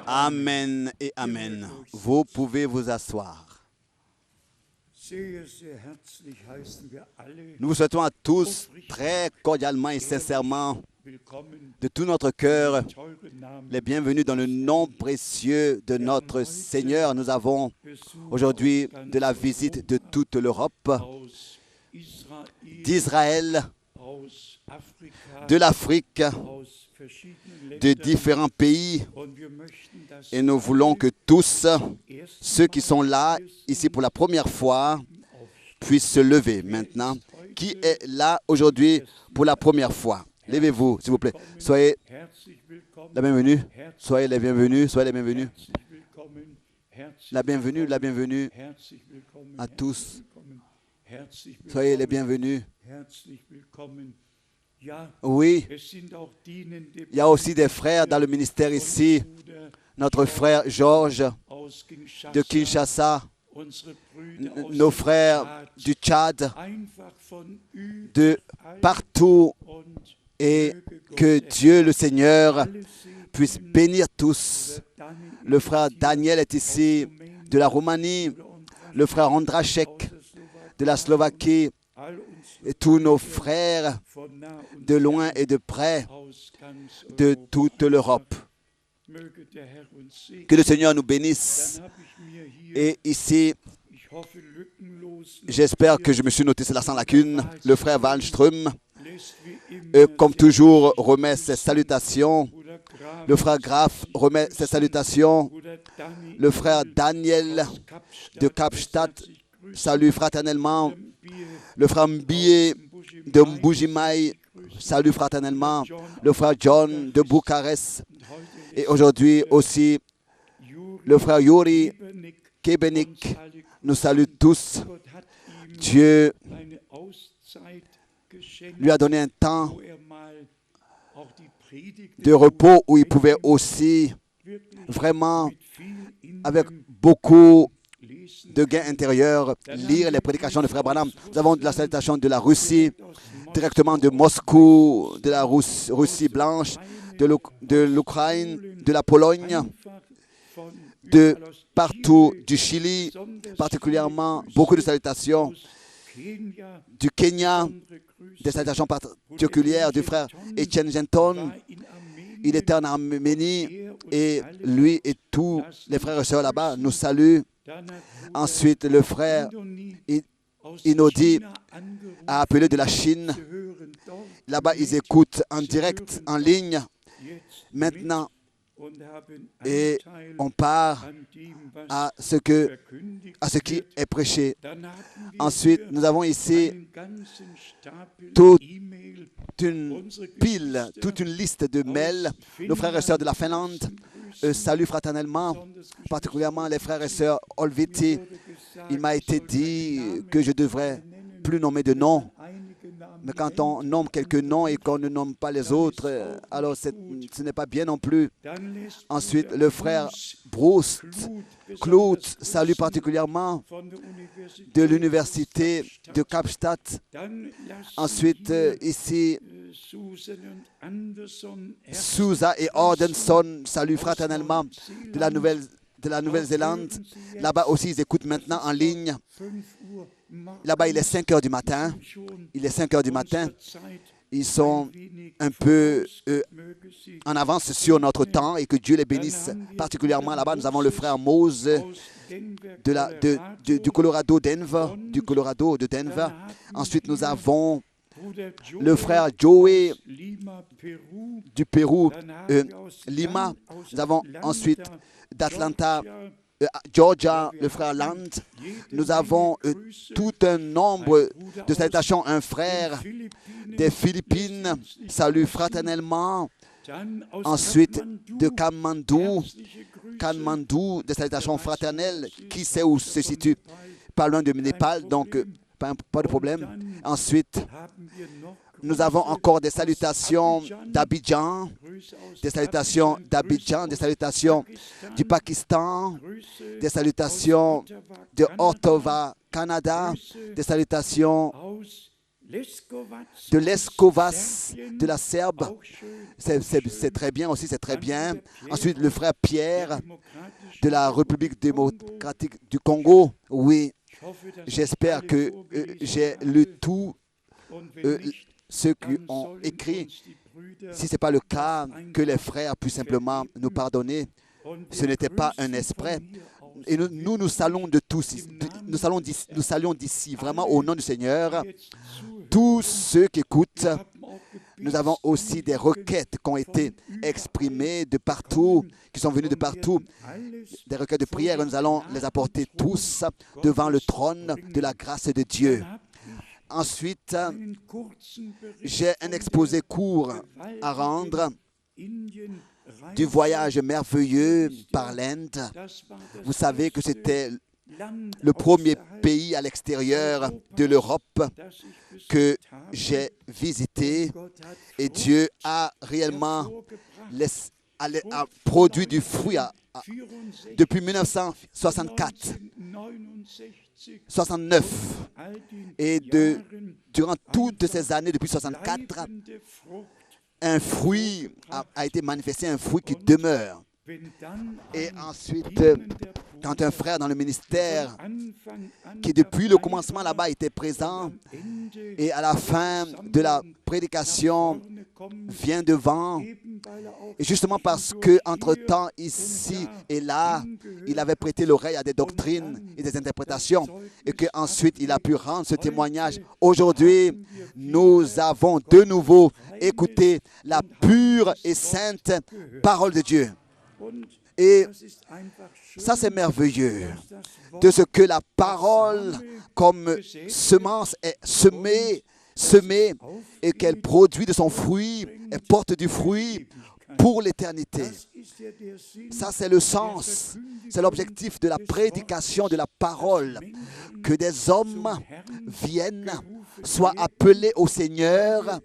Amen et Amen. Vous pouvez vous asseoir. Nous vous souhaitons à tous très cordialement et sincèrement, de tout notre cœur, les bienvenus dans le nom précieux de notre Seigneur. Nous avons aujourd'hui de la visite de toute l'Europe, d'Israël, de l'Afrique, de différents pays. Et nous voulons que tous ceux qui sont là, ici pour la première fois, puissent se lever maintenant. Qui est là aujourd'hui pour la première fois? Levez-vous, s'il vous plaît. Soyez la bienvenue. Soyez les bienvenus. Soyez les bienvenus. La bienvenue à tous. Soyez les bienvenus. Oui, il y a aussi des frères dans le ministère ici. Notre frère Georges de Kinshasa, nos frères du Tchad, de partout, et que Dieu le Seigneur puisse bénir tous. Le frère Daniel est ici, de la Roumanie, le frère Ondrašek de la Slovaquie, et tous nos frères de loin et de près de toute l'Europe. Que le Seigneur nous bénisse. Et ici, j'espère que je me suis noté cela sans lacune, le frère Wallström, comme toujours, remet ses salutations. Le frère Graf remet ses salutations. Le frère Daniel de Kapstadt salue fraternellement. Le frère Mbie de Mbujimai salue fraternellement. Le frère John de Bucarest. Et aujourd'hui aussi, le frère Yuri Kebenik nous salue tous. Dieu lui a donné un temps de repos où il pouvait aussi vraiment, avec beaucoup de gains intérieurs, lire les prédications de Frère Branham. Nous avons de la salutation de la Russie, directement de Moscou, de la Russie blanche, de l'Ukraine, de la Pologne, de partout, du Chili, particulièrement beaucoup de salutations, du Kenya, des salutations particulières du frère Etienne Genton. Il était en Arménie et lui et tous les frères et sœurs là-bas nous saluent. Ensuite, le frère Inodi a appelé de la Chine. Là-bas, ils écoutent en direct, en ligne. Maintenant, et on part à ce qui est prêché. Ensuite, nous avons ici toute une pile, toute une liste de mails. Nos frères et sœurs de la Finlande saluent fraternellement, particulièrement les frères et sœurs Olviti. Il m'a été dit que je devrais plus nommer de noms. Mais quand on nomme quelques noms et qu'on ne nomme pas les autres, alors ce n'est pas bien non plus. Ensuite, le frère Bruce Clout salue particulièrement de l'université de Kapstadt. Ensuite, ici, Sousa et Ordenson saluent fraternellement de la Nouvelle-Zélande. Là-bas aussi, ils écoutent maintenant en ligne. Là-bas, il est 5 heures du matin. Il est 5 heures du matin. Ils sont un peu en avance sur notre temps et que Dieu les bénisse. Particulièrement là-bas, nous avons le frère Mose du Colorado, de Denver. Ensuite, nous avons le frère Joey du Pérou, Lima. Nous avons ensuite d'Atlanta, Georgia, le frère Land. Nous avons tout un nombre de salutations. Un frère des Philippines salue fraternellement. Ensuite, de Kamandou, des salutations fraternelles. Qui sait où se situe? Pas loin de Népal, donc pas de problème. Ensuite, nous avons encore des salutations d'Abidjan, des salutations du Pakistan, des salutations de Ottawa, Canada, des salutations de l'Escovas, de la Serbe. C'est très bien aussi, c'est très bien. Ensuite, le frère Pierre de la République démocratique du Congo. Oui, j'espère que j'ai lu tout ceux qui ont écrit. Si ce n'est pas le cas, que les frères puissent simplement nous pardonner. Ce n'était pas un exprès. Et nous saluons de tous, nous saluons d'ici, vraiment au nom du Seigneur, tous ceux qui écoutent. Nous avons aussi des requêtes qui ont été exprimées de partout, qui sont venues de partout, des requêtes de prière, et nous allons les apporter tous devant le trône de la grâce de Dieu. Ensuite, j'ai un exposé court à rendre du voyage merveilleux par l'Inde. Vous savez que c'était le premier pays à l'extérieur de l'Europe que j'ai visité et Dieu a réellement a produit du fruit depuis 1964, 69 et durant toutes ces années, depuis 64, un fruit a été manifesté, un fruit qui demeure. Et ensuite, quand un frère dans le ministère, qui depuis le commencement là-bas était présent, et à la fin de la prédication vient devant, et justement parce qu'entre-temps, ici et là, il avait prêté l'oreille à des doctrines et des interprétations, et qu'ensuite il a pu rendre ce témoignage. Aujourd'hui, nous avons de nouveau écouté la pure et sainte parole de Dieu. Et ça, c'est merveilleux, de ce que la parole, comme semence, est semée et qu'elle produit de son fruit, elle porte du fruit pour l'éternité. Ça, c'est le sens, c'est l'objectif de la prédication de la parole, que des hommes viennent, soient appelés au Seigneur,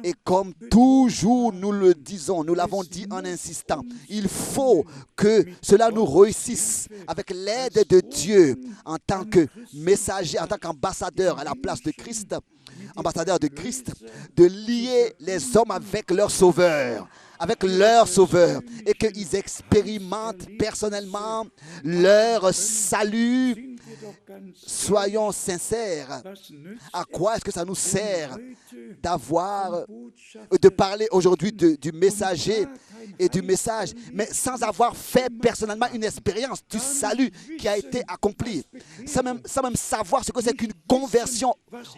et comme toujours nous le disons, nous l'avons dit en insistant, il faut que cela nous réussisse avec l'aide de Dieu en tant que messager, en tant qu'ambassadeur à la place de Christ, ambassadeur de Christ, de lier les hommes avec leur Sauveur, et qu'ils expérimentent personnellement leur salut. Soyons sincères. À quoi est-ce que ça nous sert de parler aujourd'hui du messager et du message, mais sans avoir fait personnellement une expérience du salut qui a été accompli, sans même savoir ce que c'est qu'une conversion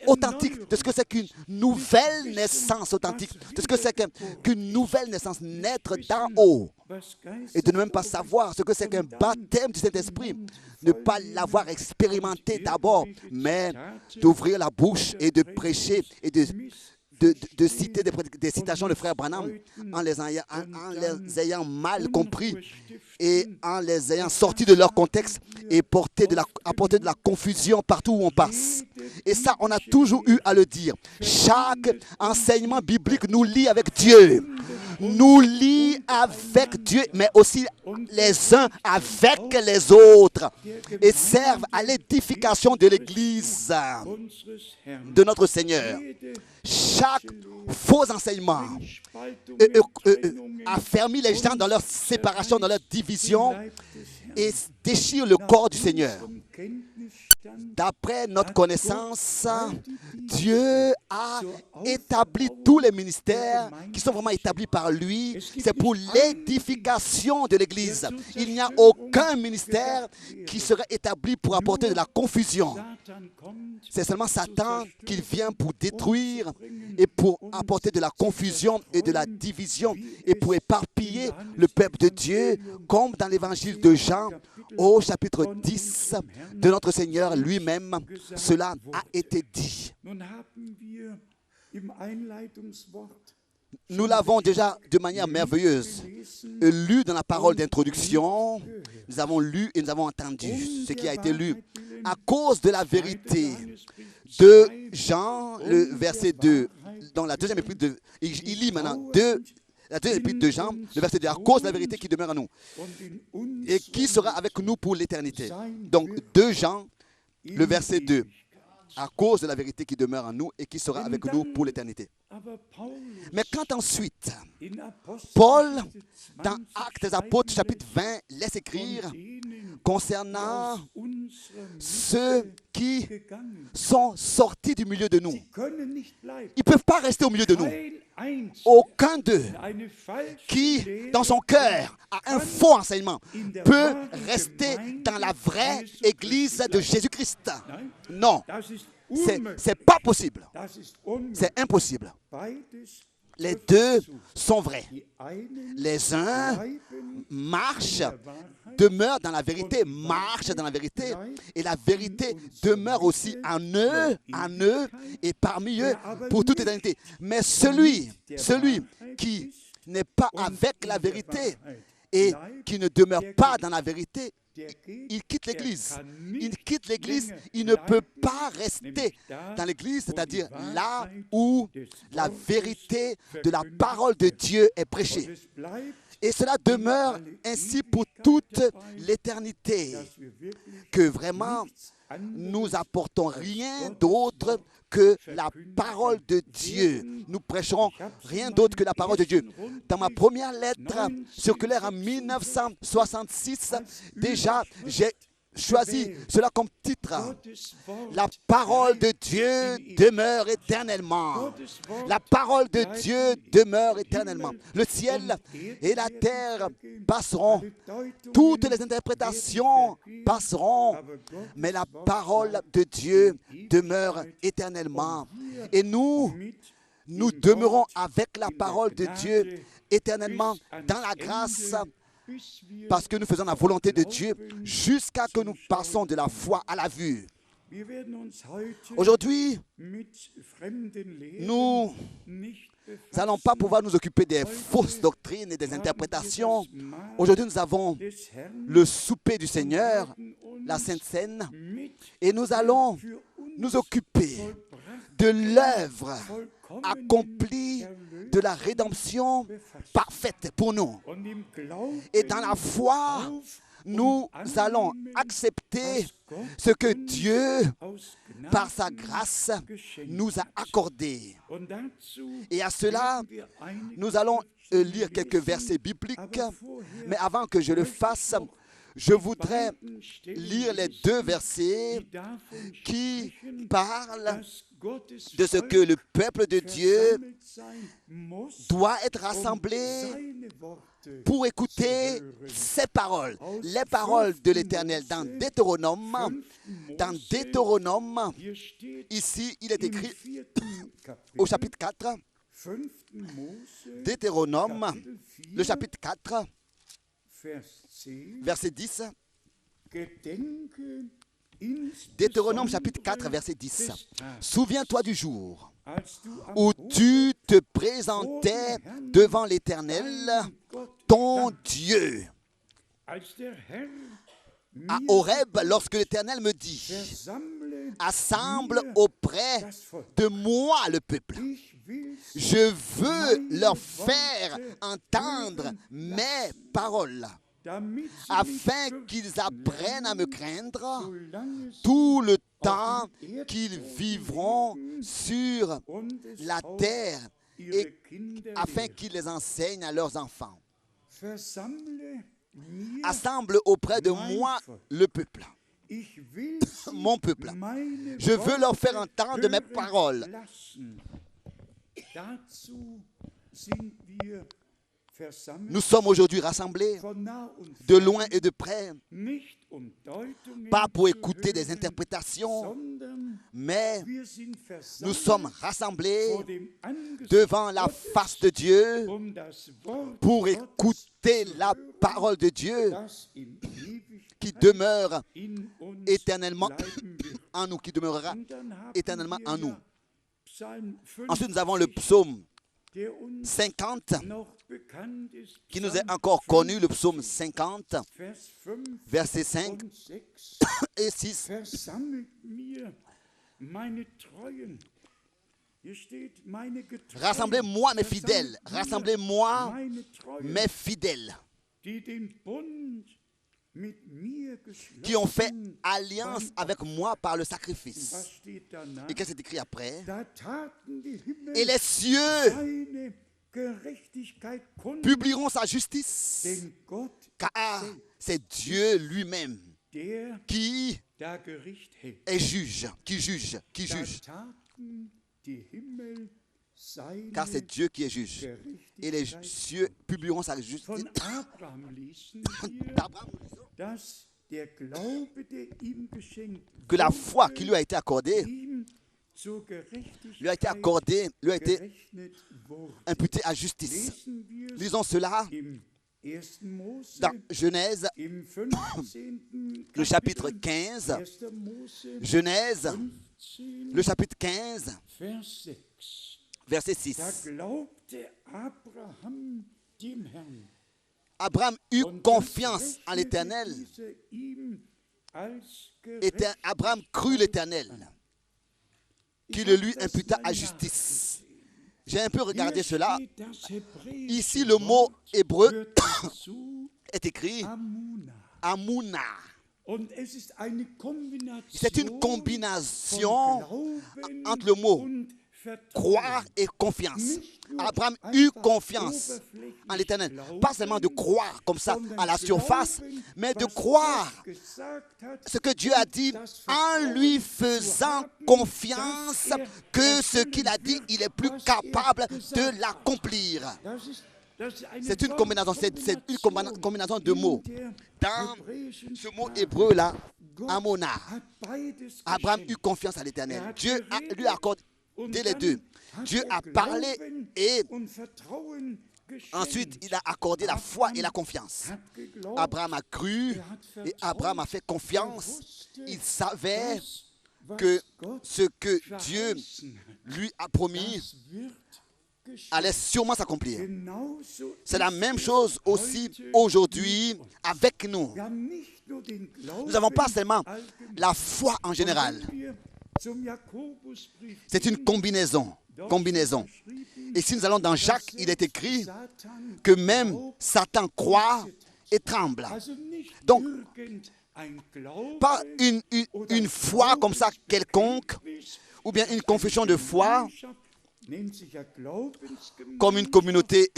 authentique, de ce que c'est qu'une nouvelle naissance authentique, de ce que c'est qu'une nouvelle naissance, naître d'en haut, et de ne même pas savoir ce que c'est qu'un baptême du Saint-Esprit, ne pas l'avoir expérimenté d'abord, mais d'ouvrir la bouche et de prêcher et de citer des citations de frère Branham en les ayant mal compris et en les ayant sortis de leur contexte et apporter de la confusion partout où on passe. Et ça, on a toujours eu à le dire. Chaque enseignement biblique nous lie avec Dieu. Nous lie avec Dieu, mais aussi les uns avec les autres, et servent à l'édification de l'Église de notre Seigneur. Chaque faux enseignement affermit les gens dans leur séparation, dans leur division, et déchire le corps du Seigneur. D'après notre connaissance, Dieu a établi tous les ministères qui sont vraiment établis par lui. C'est pour l'édification de l'Église. Il n'y a aucun ministère qui serait établi pour apporter de la confusion. C'est seulement Satan qui vient pour détruire et pour apporter de la confusion et de la division et pour éparpiller le peuple de Dieu, comme dans l'évangile de Jean, au chapitre 10 de notre Seigneur lui-même, cela a été dit. Nous l'avons déjà de manière merveilleuse lu dans la parole d'introduction. Nous avons lu et nous avons entendu ce qui a été lu. À cause de la vérité de Jean, le verset 2, dans la deuxième épître de... Il lit maintenant la deuxième épître de Jean, le verset 2, à cause de la vérité qui demeure en nous et qui sera avec nous pour l'éternité. Donc 2 Jean, le verset 2. à cause de la vérité qui demeure en nous et qui sera avec nous pour l'éternité. Mais quand ensuite, Paul, dans Actes des Apôtres, chapitre 20, laisse écrire concernant ceux qui sont sortis du milieu de nous. Ils ne peuvent pas rester au milieu de nous. Aucun d'eux qui, dans son cœur, a un faux enseignement, peut rester dans la vraie Église de Jésus-Christ. Non, c'est pas possible. C'est impossible. Les deux sont vrais. Les uns marchent, demeurent dans la vérité, marchent dans la vérité, et la vérité demeure aussi en eux et parmi eux pour toute éternité. Mais celui qui n'est pas avec la vérité et qui ne demeure pas dans la vérité, il quitte l'Église. Il quitte l'Église, il ne peut pas rester dans l'Église, c'est-à-dire là où la vérité de la parole de Dieu est prêchée. Et cela demeure ainsi pour toute l'éternité, que vraiment nous apportons rien d'autre que la parole de Dieu. Nous prêcherons rien d'autre que la parole de Dieu. Dans ma première lettre circulaire en 1966, déjà, j'ai choisi cela comme titre. La parole de Dieu demeure éternellement. La parole de Dieu demeure éternellement. Le ciel et la terre passeront. Toutes les interprétations passeront. Mais la parole de Dieu demeure éternellement. Et nous demeurons avec la parole de Dieu éternellement dans la grâce, parce que nous faisons la volonté de Dieu jusqu'à ce que nous passons de la foi à la vue. Aujourd'hui, nous n'allons pas pouvoir nous occuper des fausses doctrines et des interprétations. Aujourd'hui, nous avons le souper du Seigneur, la Sainte Seine, et nous allons nous occuper de l'œuvre accomplie de la rédemption parfaite pour nous. Et dans la foi, nous allons accepter ce que Dieu, par sa grâce, nous a accordé. Et à cela, nous allons lire quelques versets bibliques. Mais avant que je le fasse, je voudrais lire les deux versets qui parlent de ce que le peuple de Dieu doit être rassemblé pour écouter ses paroles, les paroles de l'Éternel dans Deutéronome. Dans Deutéronome, ici, il est écrit au chapitre 4, Deutéronome, le chapitre 4, verset 10. Deutéronome chapitre 4, verset 10. Souviens-toi du jour où tu te présentais devant l'Éternel, ton Dieu, à Horeb, lorsque l'Éternel me dit, assemble auprès de moi le peuple. Je veux leur faire entendre mes paroles, afin qu'ils apprennent à me craindre tout le temps qu'ils vivront sur la terre, et afin qu'ils les enseignent à leurs enfants. Assemble auprès de moi le peuple, mon peuple. Je veux leur faire entendre mes paroles. Nous sommes aujourd'hui rassemblés de loin et de près, pas pour écouter des interprétations, mais nous sommes rassemblés devant la face de Dieu pour écouter la parole de Dieu qui demeure éternellement en nous, qui demeurera éternellement en nous. Ensuite, nous avons le psaume 50, qui nous est encore connu, le psaume 50, versets 5 et 6. Rassemblez-moi mes fidèles, rassemblez-moi mes fidèles, qui ont fait alliance avec moi par le sacrifice. Et qu'est-ce qui est écrit après? Et les cieux publieront sa justice, car c'est Dieu lui-même qui est juge, qui juge. Car c'est Dieu qui est juge. Et les cieux publieront sa justice. Que la foi qui lui a été accordée, lui a été imputée à justice. Lisons cela dans Genèse, le chapitre 15. Genèse, le chapitre 15, verset 6. Abraham eut confiance en l'Éternel. Abraham crut l'Éternel, qui le lui imputa à justice. J'ai un peu regardé cela. Ici, le mot hébreu est écrit Amuna. C'est une combinaison entre le mot croire et confiance. Abraham eut confiance en l'Éternel. Pas seulement de croire comme ça à la surface, mais de croire ce que Dieu a dit en lui faisant confiance que ce qu'il a dit, il est plus capable de l'accomplir. C'est une combinaison, combinaison de mots. Dans ce mot hébreu-là, Amona, Abraham eut confiance à l'Éternel. Dieu lui accorde les deux. Dieu a parlé et ensuite il a accordé la foi et la confiance. Abraham a cru et Abraham a fait confiance. Il savait que ce que Dieu lui a promis allait sûrement s'accomplir. C'est la même chose aussi aujourd'hui avec nous. Nous n'avons pas seulement la foi en général. C'est une combinaison. Et si nous allons dans Jacques, il est écrit que même Satan croit et tremble. Donc, pas une foi comme ça quelconque, ou bien une confession de foi, comme une communauté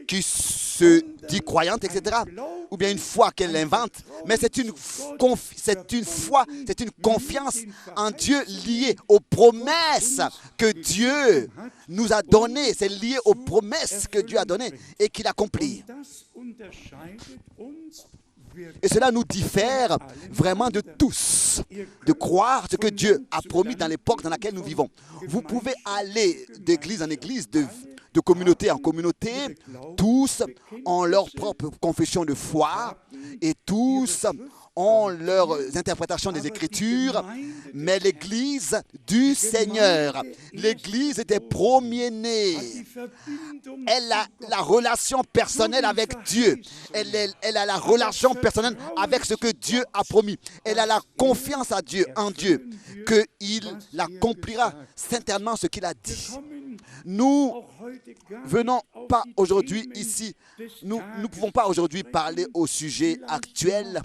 qui se dit croyante, etc. Ou bien une foi qu'elle invente. Mais c'est une foi, c'est une confiance en Dieu liée aux promesses que Dieu nous a données. C'est lié aux promesses que Dieu a données et qu'il accomplit. Et cela nous diffère vraiment de tous, de croire ce que Dieu a promis dans l'époque dans laquelle nous vivons. Vous pouvez aller d'église en église, de communauté en communauté, tous ont leur propre confession de foi et tous ont leurs interprétations des Écritures, mais l'Église du Seigneur, l'Église des premiers-nés, elle a la relation personnelle avec Dieu, elle a la relation personnelle avec ce que Dieu a promis, elle a la confiance à Dieu, en Dieu, qu'il accomplira certainement ce qu'il a dit. Nous venons pas aujourd'hui ici, nous ne pouvons pas aujourd'hui parler au sujet actuel.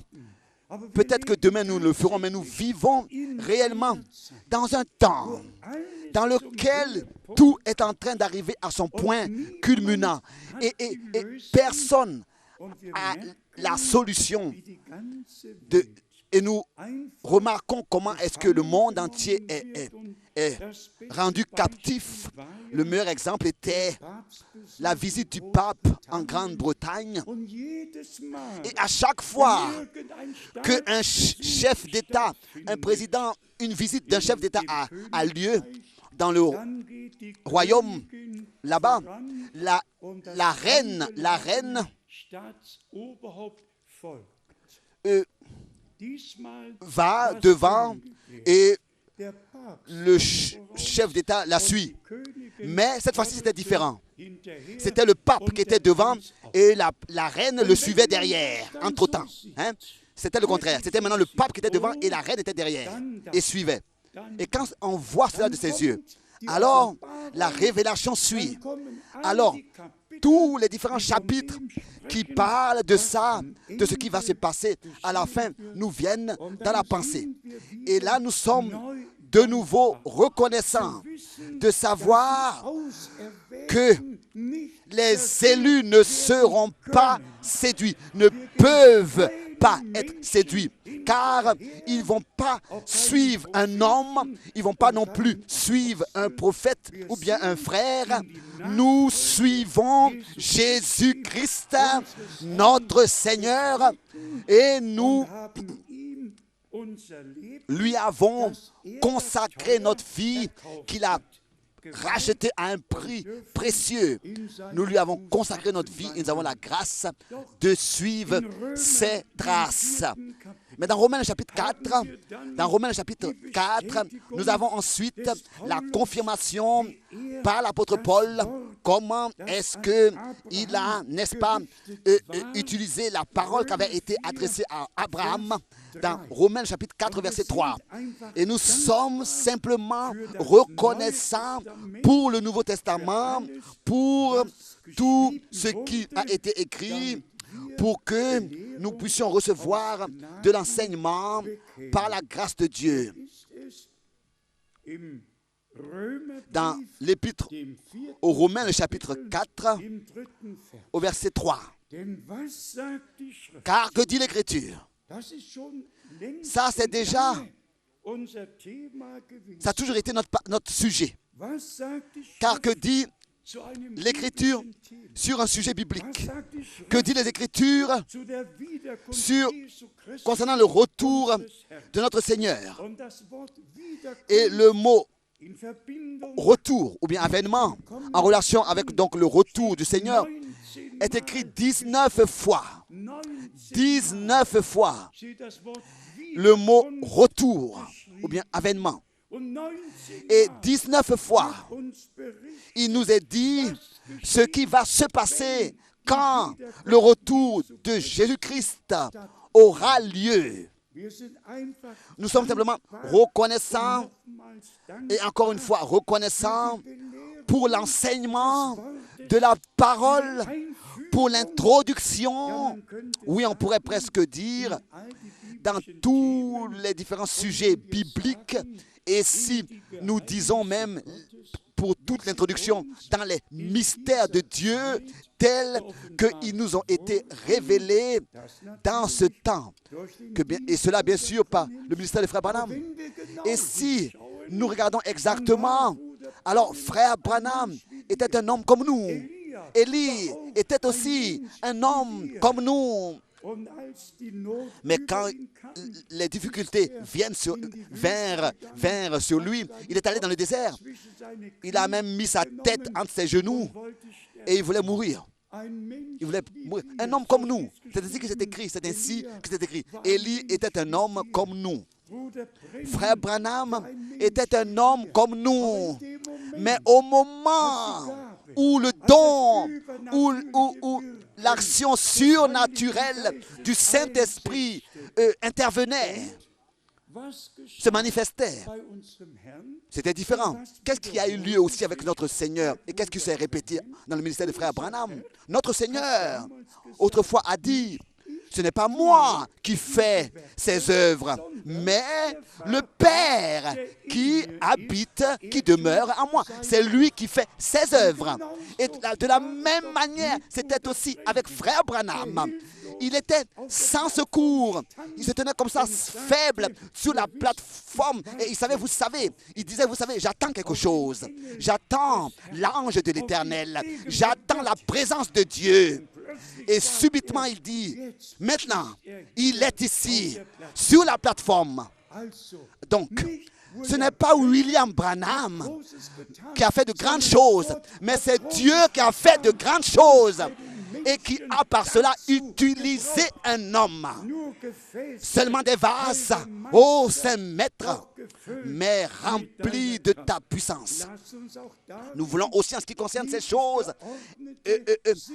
Peut-être que demain nous le ferons, mais nous vivons réellement dans un temps dans lequel tout est en train d'arriver à son point culminant. Et personne n'a la solution. Et nous remarquons comment est-ce que le monde entier est rendu captif. Le meilleur exemple était la visite du pape en Grande-Bretagne. Et à chaque fois qu'un chef d'État, un président, une visite d'un chef d'État a lieu dans le royaume, là-bas, la reine va devant et le chef d'État la suit. Mais cette fois-ci, c'était différent. C'était le pape qui était devant et la reine le suivait derrière, entre-temps. C'était le contraire. C'était maintenant le pape qui était devant et la reine était derrière et suivait. Et quand on voit cela de ses yeux, alors la révélation suit. Alors, tous les différents chapitres qui parlent de ça, de ce qui va se passer à la fin, nous viennent dans la pensée. Et là, nous sommes de nouveau reconnaissants de savoir que les élus ne seront pas séduits, ne peuvent pas être séduits, car ils ne vont pas suivre un homme, ils ne vont pas non plus suivre un prophète ou bien un frère. Nous suivons Jésus-Christ, notre Seigneur, et nous lui avons consacré notre vie qu'il a racheté à un prix précieux. Nous lui avons consacré notre vie et nous avons la grâce de suivre ses traces. Mais dans Romains chapitre 4, nous avons ensuite la confirmation par l'apôtre Paul comment est-ce qu'il a, n'est-ce pas, utilisé la parole qui avait été adressée à Abraham dans Romains chapitre 4, verset 3. Et nous sommes simplement reconnaissants pour le Nouveau Testament, pour tout ce qui a été écrit, pour que nous puissions recevoir de l'enseignement par la grâce de Dieu. Dans l'épître aux Romains, le chapitre 4, au verset 3. Car que dit l'Écriture? Ça, c'est déjà, ça a toujours été notre sujet. Car que dit l'Écriture sur un sujet biblique? Que dit les Écritures concernant le retour de notre Seigneur? Et le mot retour ou bien avènement en relation avec donc le retour du Seigneur est écrit 19 fois. 19 fois le mot retour ou bien avènement. Et 19 fois, il nous est dit ce qui va se passer quand le retour de Jésus-Christ aura lieu. Nous sommes simplement reconnaissants et encore une fois reconnaissants pour l'enseignement de la parole, pour l'introduction, oui, on pourrait presque dire, dans tous les différents sujets bibliques. Et si nous disons même pour toute l'introduction dans les mystères de Dieu tels qu'ils nous ont été révélés dans ce temps. Et cela bien sûr par le ministère de Frère Branham. Et si nous regardons exactement, alors Frère Branham était un homme comme nous. Élie était aussi un homme comme nous. Mais quand les difficultés vinrent sur lui, il est allé dans le désert. Il a même mis sa tête entre ses genoux et il voulait mourir. Il voulait mourir. Un homme comme nous. C'est ainsi que c'est écrit. C'est ainsi que c'est écrit. Élie était un homme comme nous. Frère Branham était un homme comme nous. Mais au moment où le don, où l'action surnaturelle du Saint-Esprit intervenait, se manifestait, c'était différent. Qu'est-ce qui a eu lieu aussi avec notre Seigneur? Et qu'est-ce qui s'est répété dans le ministère de Frère Branham? Notre Seigneur, autrefois, a dit, ce n'est pas moi qui fais ces œuvres, mais le Père qui habite, qui demeure en moi. C'est lui qui fait ces œuvres. Et de la même manière, c'était aussi avec Frère Branham. Il était sans secours. Il se tenait comme ça, faible, sur la plateforme. Et il savait, vous savez, il disait, vous savez, j'attends quelque chose. J'attends l'ange de l'Éternel. J'attends la présence de Dieu. Et subitement, il dit, maintenant, il est ici, sur la plateforme. Donc, ce n'est pas William Branham qui a fait de grandes choses, mais c'est Dieu qui a fait de grandes choses et qui a par cela utilisé un homme. Seulement des vases, ô Saint-Maître, mais remplis de ta puissance. Nous voulons aussi, en ce qui concerne ces choses,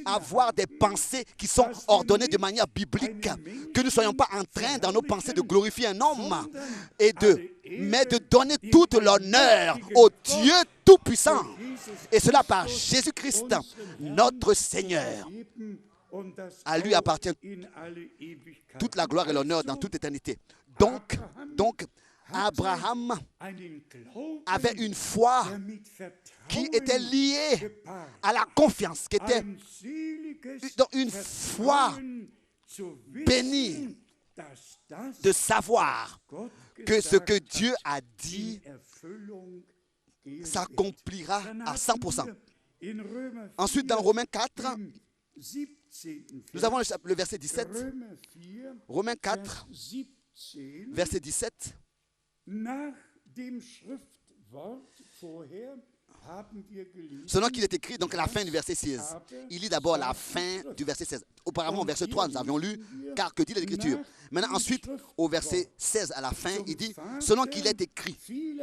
avoir des pensées qui sont ordonnées de manière biblique. Que nous ne soyons pas en train, dans nos pensées, de glorifier un homme et de mais de donner toute l'honneur au Dieu Tout-Puissant. Et cela par Jésus-Christ, notre Seigneur. À lui appartient toute la gloire et l'honneur dans toute éternité. Donc, Abraham avait une foi qui était liée à la confiance, qui était une foi bénie de savoir que ce que Dieu a dit s'accomplira à 100%. Ensuite, dans Romains 4, nous avons le verset 17. Romains 4, verset 17. Selon qu'il est écrit, donc la fin du verset 16. Il lit d'abord la fin du verset 16. Auparavant, au verset 3, nous avions lu, car que dit l'Écriture. Maintenant, ensuite, au verset 16, à la fin, il dit, selon qu'il est écrit.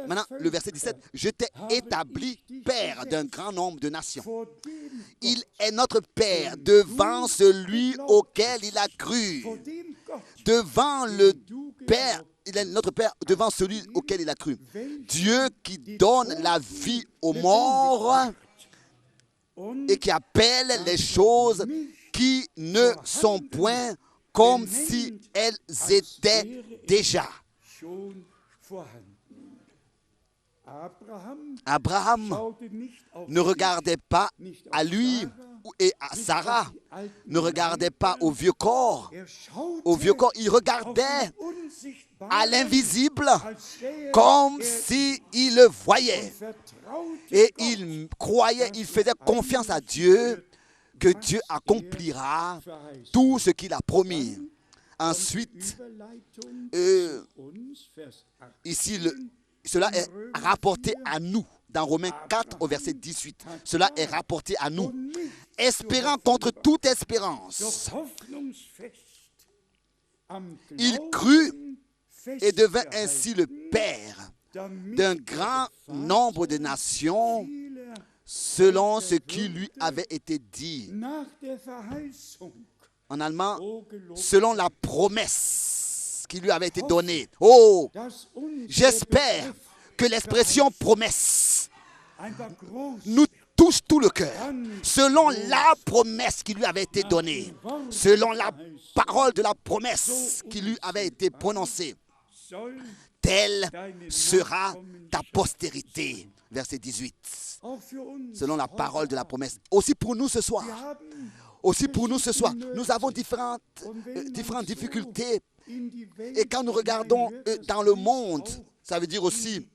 Maintenant, le verset 17, je t'ai établi père d'un grand nombre de nations. Il est notre Père devant celui auquel il a cru. Devant le Père, il est notre Père devant celui auquel il a cru. Dieu qui donne la vie aux morts et qui appelle les choses qui ne sont point comme si elles étaient déjà. Abraham ne regardait pas à lui et à Sarah, ne regardait pas au vieux corps. Il regardait à l'invisible comme s'il le voyait. Et il croyait, il faisait confiance à Dieu que Dieu accomplira tout ce qu'il a promis. Ensuite, ici, cela est rapporté à nous. Dans Romains 4 au verset 18, cela est rapporté à nous. Espérant contre toute espérance, il crut et devint ainsi le père d'un grand nombre de nations selon ce qui lui avait été dit. En allemand, selon la promesse qui lui avait été donnée. Oh, j'espère que l'expression promesse nous touche tout le cœur. Selon la promesse qui lui avait été donnée, selon la parole de la promesse qui lui avait été prononcée, telle sera ta postérité. Verset 18. Selon la parole de la promesse. Aussi pour nous ce soir. Nous avons différentes difficultés. Et quand nous regardons dans le monde, ça veut dire aussi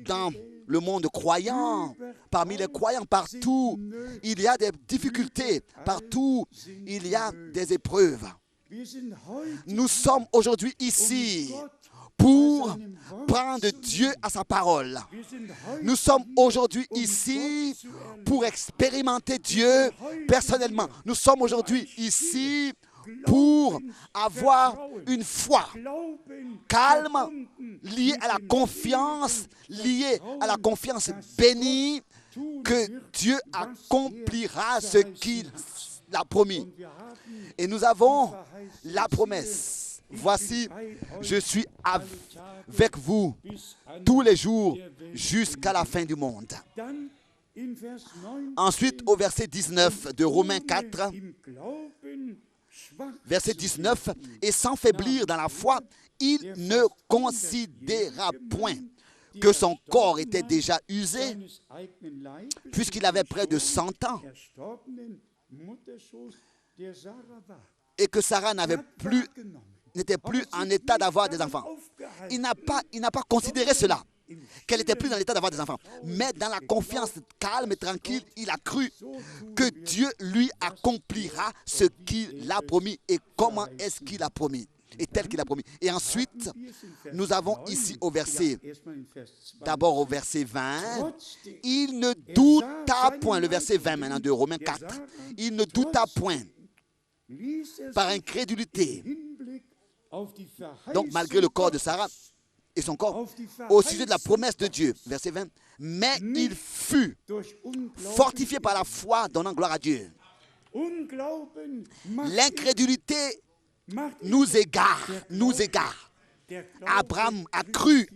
dans le monde croyant, parmi les croyants, partout, il y a des difficultés, partout, il y a des épreuves. Nous sommes aujourd'hui ici pour prendre Dieu à sa parole. Nous sommes aujourd'hui ici pour expérimenter Dieu personnellement. Nous sommes aujourd'hui ici pour avoir une foi calme, liée à la confiance bénie que Dieu accomplira ce qu'il a promis. Et nous avons la promesse. Voici, je suis avec vous tous les jours jusqu'à la fin du monde. Ensuite, au verset 19 de Romains 4, verset 19, et sans faiblir dans la foi, il ne considéra point que son corps était déjà usé, puisqu'il avait près de 100 ans, et que Sarah n'était plus en état d'avoir des enfants. Il n'a pas considéré cela, qu'elle n'était plus dans l'état d'avoir des enfants. Mais dans la confiance calme et tranquille, il a cru que Dieu lui accomplira ce qu'il a promis. Et comment est-ce qu'il a promis? Et tel qu'il a promis. Et ensuite, nous avons ici d'abord au verset 20, il ne douta point, le verset 20 maintenant de Romains 4, il ne douta point par incrédulité. Donc malgré le corps de Sarah et son corps, au sujet de la promesse de Dieu, verset 20, mais il fut fortifié par la foi, donnant gloire à Dieu. L'incrédulité nous égare. Abraham a cru,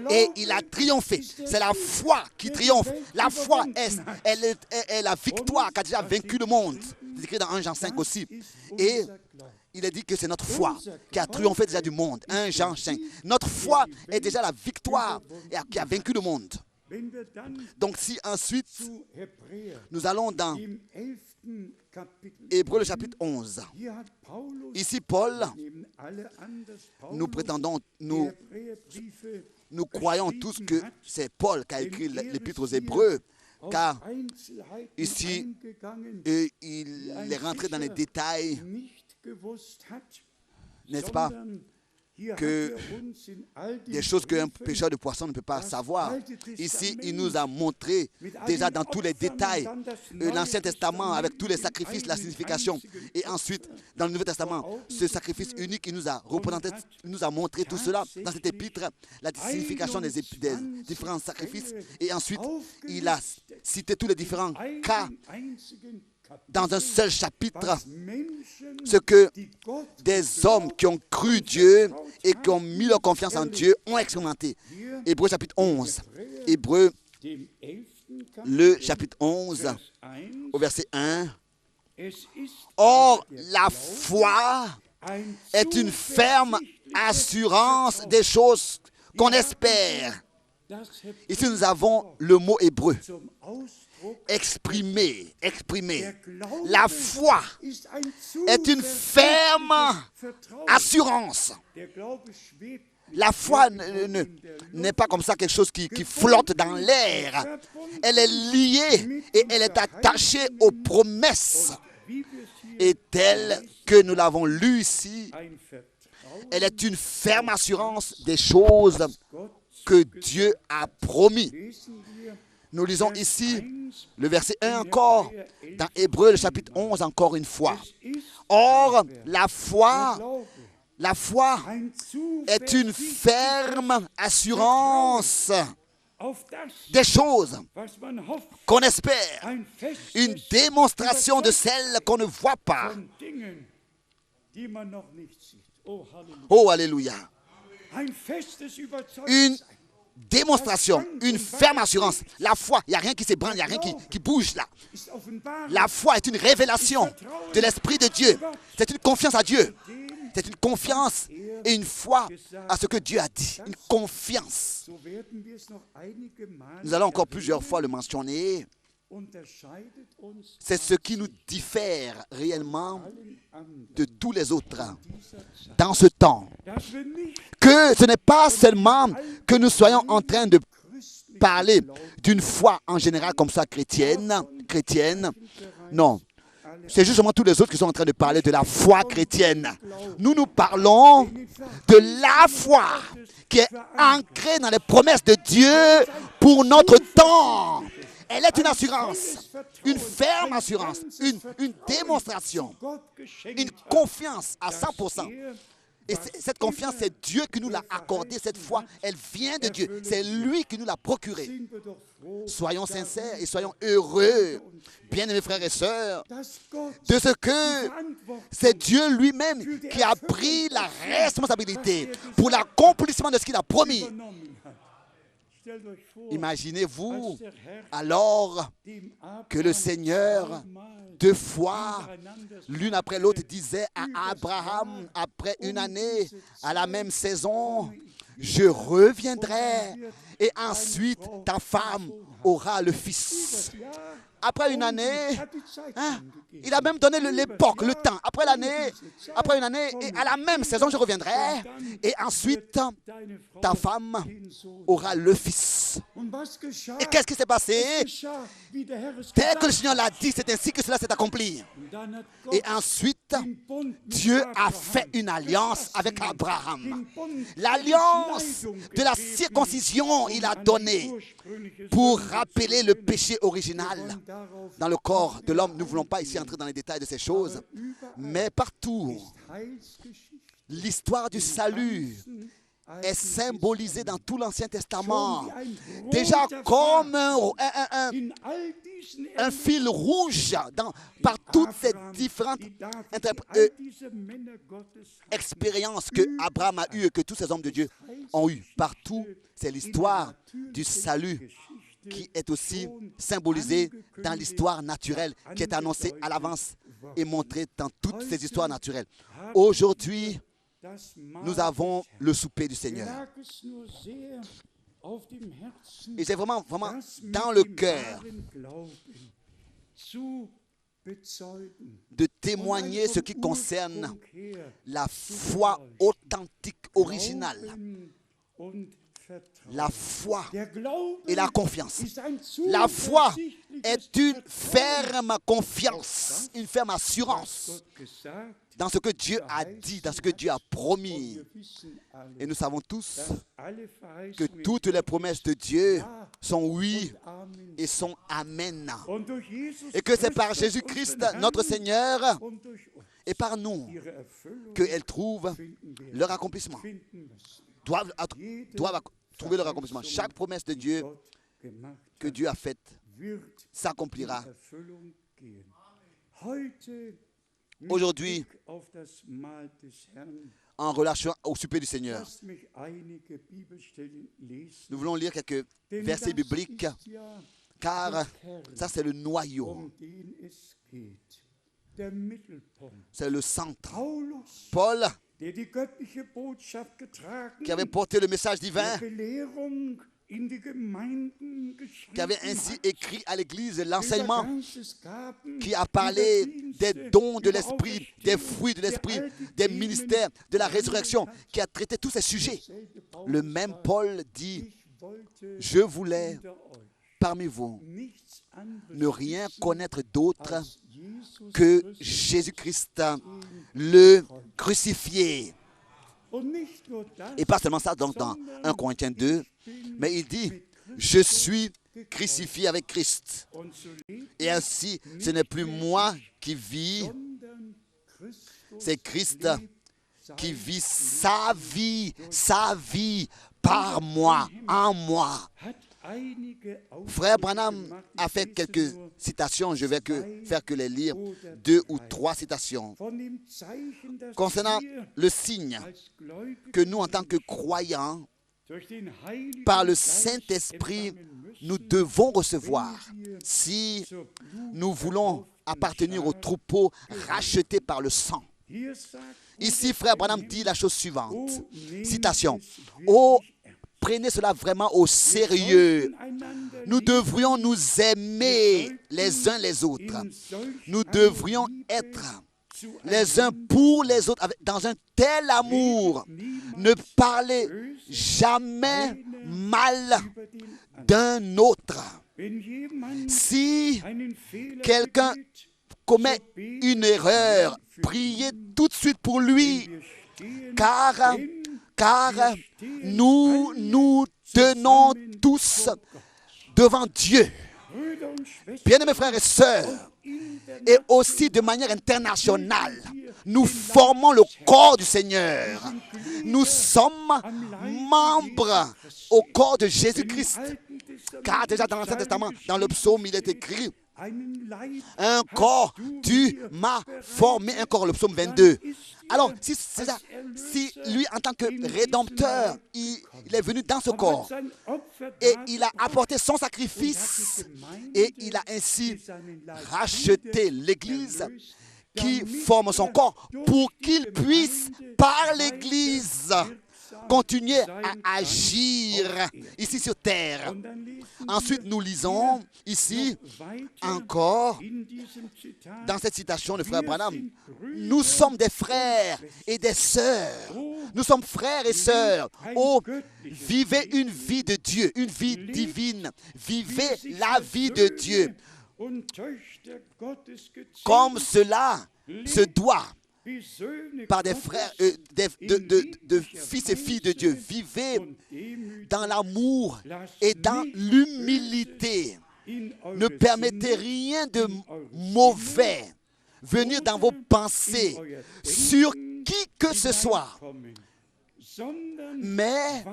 et il a triomphé. C'est la foi qui triomphe. La foi est la victoire qui a déjà vaincu le monde. C'est écrit dans 1 Jean 5 aussi. Et il est dit que c'est notre foi qui a triomphé déjà du monde. 1 Jean 5. Notre foi est déjà la victoire qui a vaincu le monde. Donc si ensuite nous allons dans Hébreux le chapitre 11. Ici Paul, nous prétendons, nous croyons tous que c'est Paul qui a écrit l'épître aux Hébreux, car ici il est rentré dans les détails, n'est-ce pas, que des choses qu'un pêcheur de poissons ne peut pas savoir. Ici, il nous a montré déjà dans tous les détails l'Ancien Testament avec tous les sacrifices, la signification. Et ensuite, dans le Nouveau Testament, ce sacrifice unique, il nous a représenté, il nous a montré tout cela dans cet épître, la signification des différents sacrifices. Et ensuite, il a cité tous les différents cas dans un seul chapitre, ce que des hommes qui ont cru Dieu et qui ont mis leur confiance en Dieu ont expérimenté. Hébreux chapitre 11. Hébreux, le chapitre 11, au verset 1. Or, la foi est une ferme assurance des choses qu'on espère. Ici, nous avons le mot hébreu. Exprimer. La foi est une ferme assurance. La foi n'est pas comme ça quelque chose qui flotte dans l'air. Elle est liée et elle est attachée aux promesses. Et telle que nous l'avons lu ici, elle est une ferme assurance des choses que Dieu a promis. Nous lisons ici le verset 1 encore, dans Hébreux, le chapitre 11, encore une fois. Or, la foi est une ferme assurance des choses qu'on espère, une démonstration de celles qu'on ne voit pas. Oh, alléluia. Une démonstration, une ferme assurance. La foi, il n'y a rien qui s'ébranle, il n'y a rien qui bouge là. La foi est une révélation de l'Esprit de Dieu. C'est une confiance à Dieu. C'est une confiance et une foi à ce que Dieu a dit. Une confiance. Nous allons encore plusieurs fois le mentionner. C'est ce qui nous diffère réellement de tous les autres dans ce temps. Que ce n'est pas seulement que nous soyons en train de parler d'une foi en général comme ça chrétienne. Non. C'est justement tous les autres qui sont en train de parler de la foi chrétienne. Nous parlons de la foi qui est ancrée dans les promesses de Dieu pour notre temps. Elle est une assurance, une ferme assurance, une démonstration, une confiance à 100%. Et cette confiance, c'est Dieu qui nous l'a accordée. Cette foi, elle vient de Dieu. C'est lui qui nous l'a procurée. Soyons sincères et soyons heureux, bien-aimés frères et sœurs, de ce que c'est Dieu lui-même qui a pris la responsabilité pour l'accomplissement de ce qu'il a promis. Imaginez-vous alors que le Seigneur, deux fois, l'une après l'autre, disait à Abraham, après une année, à la même saison, je reviendrai et ensuite ta femme aura le fils. Après une année, il a même donné l'époque, le temps. Après une année, et à la même saison, je reviendrai. Et ensuite, ta femme aura le fils. Et qu'est-ce qui s'est passé? Tel que le Seigneur l'a dit, c'est ainsi que cela s'est accompli. Et ensuite, Dieu a fait une alliance avec Abraham. L'alliance de la circoncision, il a donné pour rappeler le péché original dans le corps de l'homme. Nous ne voulons pas ici entrer dans les détails de ces choses, mais partout, l'histoire du salut est symbolisé dans tout l'Ancien Testament. Déjà comme un fil rouge par toutes ces différentes expériences que Abraham a eues et que tous ces hommes de Dieu ont eues. Partout, c'est l'histoire du salut qui est aussi symbolisée dans l'histoire naturelle, qui est annoncée à l'avance et montrée dans toutes ces histoires naturelles. Aujourd'hui, nous avons le souper du Seigneur. Et c'est vraiment dans le cœur de témoigner ce qui concerne la foi authentique, originale. La foi et la confiance. La foi est une ferme confiance, une ferme assurance dans ce que Dieu a dit, dans ce que Dieu a promis. Et nous savons tous que toutes les promesses de Dieu sont oui et sont amen. Et que c'est par Jésus-Christ, notre Seigneur, et par nous qu'elles trouvent leur accomplissement. Doivent trouver leur accomplissement. Chaque promesse de Dieu que Dieu a faite s'accomplira. Aujourd'hui, en relation au souper du Seigneur, nous voulons lire quelques versets bibliques, car ça c'est le noyau. C'est le centre. Paul, qui avait porté le message divin, qui avait ainsi écrit à l'Église l'enseignement, qui a parlé des dons de l'Esprit, des fruits de l'Esprit, des ministères, de la résurrection, qui a traité tous ces sujets. Le même Paul dit, je voulais parmi vous ne rien connaître d'autre que Jésus-Christ, le crucifié. Et pas seulement ça, donc dans 1 Corinthiens 2, mais il dit, je suis crucifié avec Christ. Et ainsi, ce n'est plus moi qui vis, c'est Christ qui vit sa vie par moi, en moi. Frère Branham a fait quelques citations, je vais faire que les lire, 2 ou 3 citations. Concernant le signe que nous, en tant que croyants, par le Saint-Esprit, nous devons recevoir si nous voulons appartenir au troupeau racheté par le sang. Ici, Frère Branham dit la chose suivante, citation, « Oh, prenez cela vraiment au sérieux. Nous devrions nous aimer les uns les autres. Nous devrions être les uns pour les autres dans un tel amour. Ne parlez jamais mal d'un autre. Si quelqu'un commet une erreur, priez tout de suite pour lui, car nous nous tenons tous devant Dieu. Bien-aimés frères et sœurs, et aussi de manière internationale, nous formons le corps du Seigneur. Nous sommes membres au corps de Jésus-Christ. Car déjà dans l'Ancien Testament, dans le psaume, il est écrit un corps, tu m'as formé un corps, le psaume 22. Alors, si lui, en tant que rédempteur, il est venu dans ce corps et il a apporté son sacrifice et il a ainsi racheté l'Église qui forme son corps pour qu'il puisse, par l'Église, continuer à agir ici sur terre. Ensuite, nous lisons ici encore, dans cette citation de Frère Branham, nous sommes des frères et des sœurs. Nous sommes frères et sœurs. Oh, vivez une vie de Dieu, une vie divine. Vivez la vie de Dieu. Comme cela se doit par des frères, de fils et filles de Dieu. Vivez dans l'amour et dans l'humilité. Ne permettez rien de mauvais venir dans vos pensées sur qui que ce soit. mais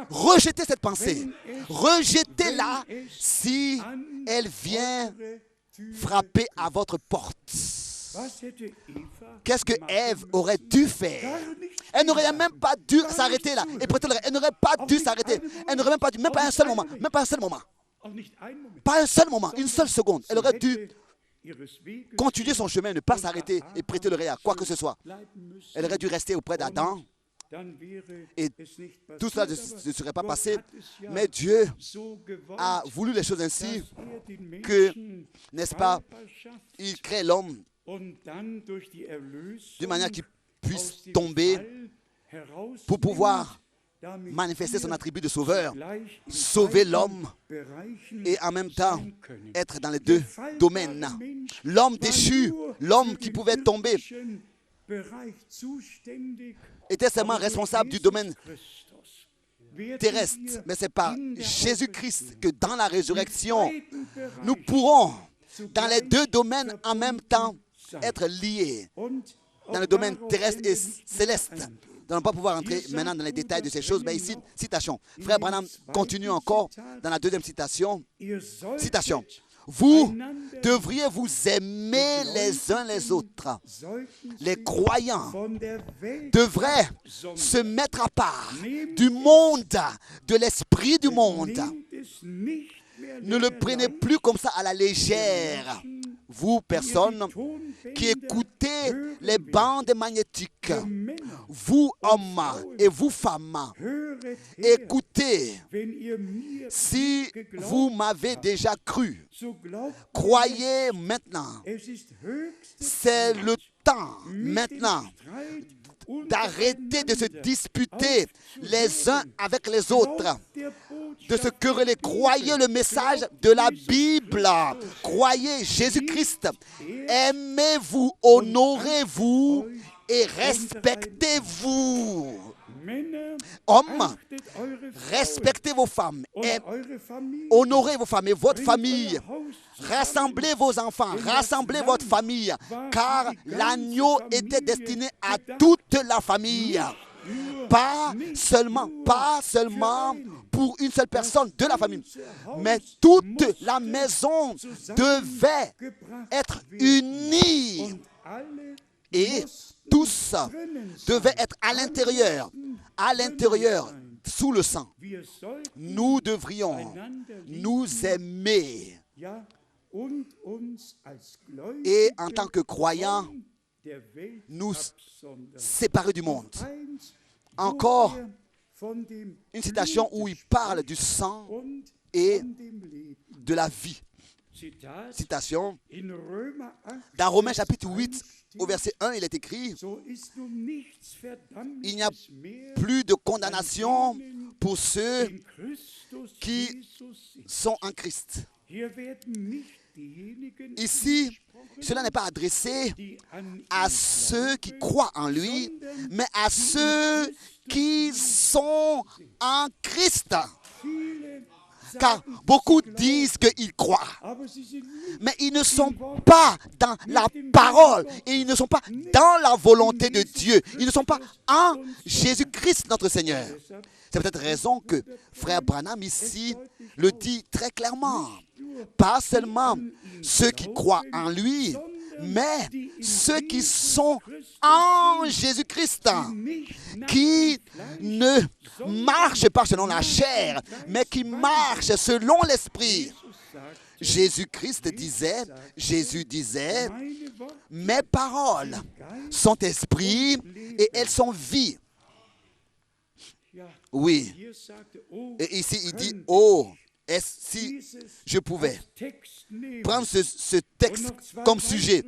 rejetez cette pensée. Rejetez-la si elle vient frapper à votre porte. Qu'est-ce que Ève aurait dû faire? Elle n'aurait même pas dû s'arrêter là. Et elle n'aurait pas dû s'arrêter. Elle n'aurait même pas dû, même pas un seul moment. Même pas un seul moment. Pas un seul moment, une seule seconde. Elle aurait dû continuer son chemin, ne pas s'arrêter et prêter l'oreille à quoi que ce soit. Elle aurait dû rester auprès d'Adam. Et tout cela ne serait pas passé. Mais Dieu a voulu les choses ainsi que, n'est-ce pas, il crée l'homme d'une manière qu'il puisse tomber pour pouvoir manifester son attribut de sauveur, sauver l'homme et en même temps être dans les deux domaines. L'homme déchu, l'homme qui pouvait tomber, était seulement responsable du domaine terrestre. Mais c'est par Jésus-Christ que dans la résurrection, nous pourrons, dans les deux domaines en même temps, être liés. Dans le domaine terrestre et céleste. Nous n'allons pas pouvoir entrer maintenant dans les détails de ces choses, mais ici, citation. Frère Branham continue encore dans la deuxième citation. Citation. Vous devriez vous aimer les uns les autres. Les croyants devraient se mettre à part du monde, de l'esprit du monde. Ne le prenez plus comme ça à la légère. Vous, personnes qui écoutez les bandes magnétiques, vous, hommes, et vous, femmes, écoutez, si vous m'avez déjà cru, croyez maintenant. C'est le temps maintenant d'arrêter de se disputer les uns avec les autres, de se quereller. Croyez le message de la Bible. Croyez Jésus-Christ. Aimez-vous, honorez-vous et respectez-vous. Hommes, respectez vos femmes et honorez vos femmes et votre famille. Rassemblez vos enfants, rassemblez votre famille, car l'agneau était destiné à toute la famille. Pas seulement pour une seule personne de la famille, mais toute la maison devait être unie. Et tous devaient être à l'intérieur, sous le sang. Nous devrions nous aimer. Et en tant que croyants, nous séparer du monde. Encore une citation où il parle du sang et de la vie. Citation. Dans Romains chapitre 8, au verset 1, il est écrit: il n'y a plus de condamnation pour ceux qui sont en Christ. Ici, cela n'est pas adressé à ceux qui croient en lui, mais à ceux qui sont en Christ. Car beaucoup disent qu'ils croient, mais ils ne sont pas dans la parole et ils ne sont pas dans la volonté de Dieu. Ils ne sont pas en Jésus-Christ notre Seigneur. C'est peut-être raison que Frère Branham ici le dit très clairement. Pas seulement ceux qui croient en lui, mais ceux qui sont en Jésus-Christ, qui ne marchent pas selon la chair, mais qui marchent selon l'esprit. Jésus disait, mes paroles sont esprit et elles sont vie. Oui. Et ici il dit, oh, si je pouvais prendre ce texte comme sujet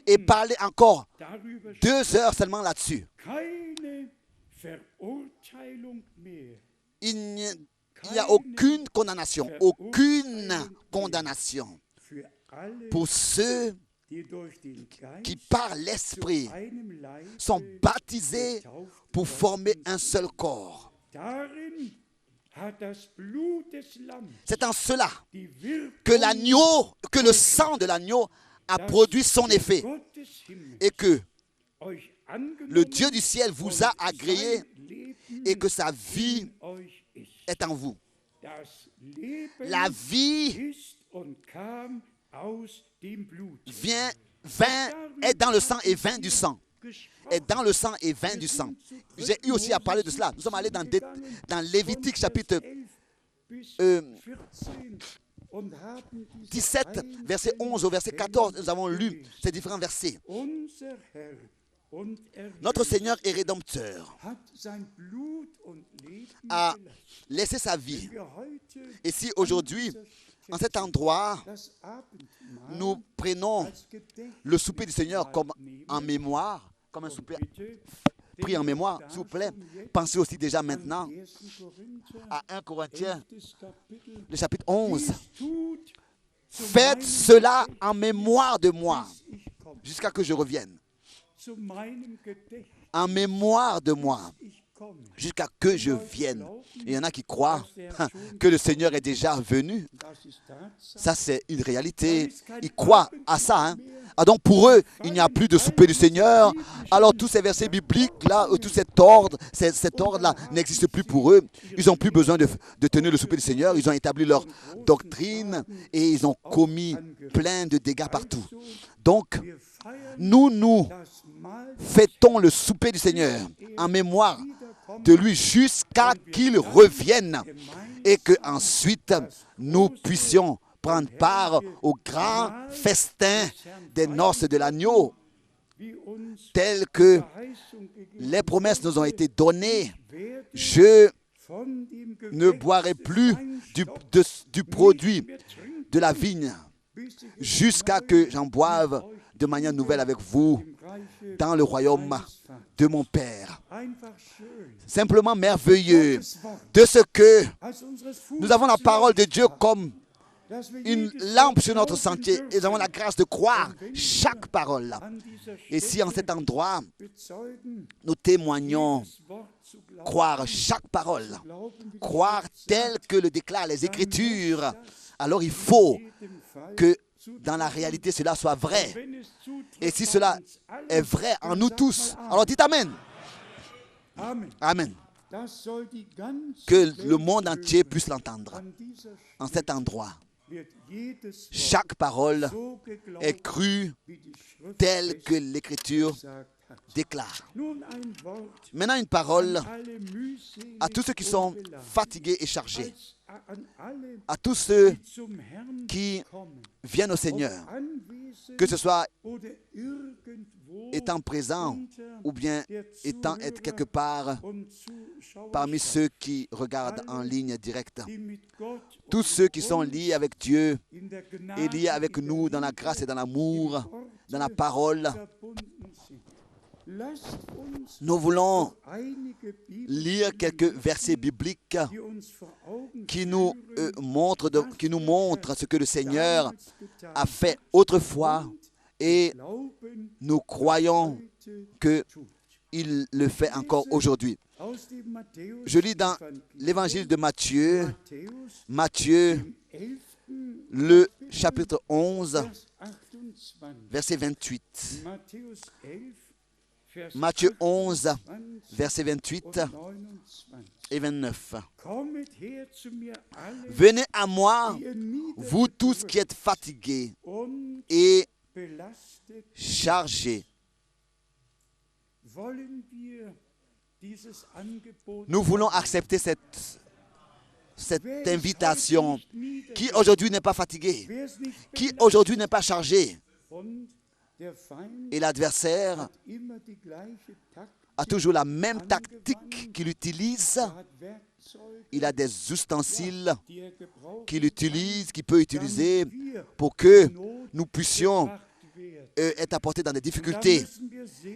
et parler encore 2 heures seulement là-dessus. Il n'y a aucune condamnation pour ceux qui par l'Esprit sont baptisés pour former un seul corps. C'est en cela que le sang de l'agneau a produit son effet et que le Dieu du ciel vous a agréé et que sa vie est en vous. La vie est dans le sang et vint du sang. Est dans le sang et vint du sang. J'ai eu aussi à parler de cela. Nous sommes allés dans Lévitique chapitre 17, verset 11 au verset 14. Nous avons lu ces différents versets. Notre Seigneur et Rédempteur a laissé sa vie. Et si aujourd'hui, en cet endroit, nous prenons le souper du Seigneur comme en mémoire, comme un souper pris en mémoire, s'il vous plaît, pensez aussi déjà maintenant à 1 Corinthiens, le chapitre 11. Faites cela en mémoire de moi, jusqu'à que je revienne. En mémoire de moi, jusqu'à que je vienne. Il y en a qui croient que le Seigneur est déjà venu. Ça, c'est une réalité. Ils croient à ça. Ah, donc pour eux, il n'y a plus de souper du Seigneur. Alors tous ces versets bibliques-là, tout cet ordre-là n'existe plus pour eux. Ils n'ont plus besoin de tenir le souper du Seigneur. Ils ont établi leur doctrine et ils ont commis plein de dégâts partout. Donc, nous fêtons le souper du Seigneur en mémoire de lui jusqu'à qu'il revienne et qu'ensuite nous puissions prendre part au grand festin des noces de l'agneau, tel que les promesses nous ont été données. Je ne boirai plus du produit de la vigne jusqu'à que j'en boive de manière nouvelle avec vous dans le royaume de mon Père. Simplement merveilleux de ce que nous avons la parole de Dieu comme une lampe sur notre sentier et nous avons la grâce de croire chaque parole. Et si en cet endroit, nous témoignons croire chaque parole, croire tel que le déclarent les Écritures, alors il faut que dans la réalité cela soit vrai. Et si cela est vrai en nous tous, alors dites Amen. Amen. Que le monde entier puisse l'entendre en cet endroit. Chaque parole est crue telle que l'Écriture déclare. Maintenant, une parole à tous ceux qui sont fatigués et chargés, à tous ceux qui viennent au Seigneur, que ce soit étant présent ou bien être quelque part parmi ceux qui regardent en ligne directe. Tous ceux qui sont liés avec Dieu et liés avec nous dans la grâce et dans l'amour, dans la parole. Nous voulons lire quelques versets bibliques qui nous montrent ce que le Seigneur a fait autrefois et nous croyons qu'il le fait encore aujourd'hui. Je lis dans l'évangile de Matthieu, le chapitre 11, verset 28. Matthieu 11, versets 28 et 29. Venez à moi, vous tous qui êtes fatigués et chargés. Nous voulons accepter cette invitation. Qui aujourd'hui n'est pas fatigué? Qui aujourd'hui n'est pas chargé? Et l'adversaire a toujours la même tactique qu'il utilise. Il a des ustensiles qu'il peut utiliser pour que nous puissions être apportés dans des difficultés.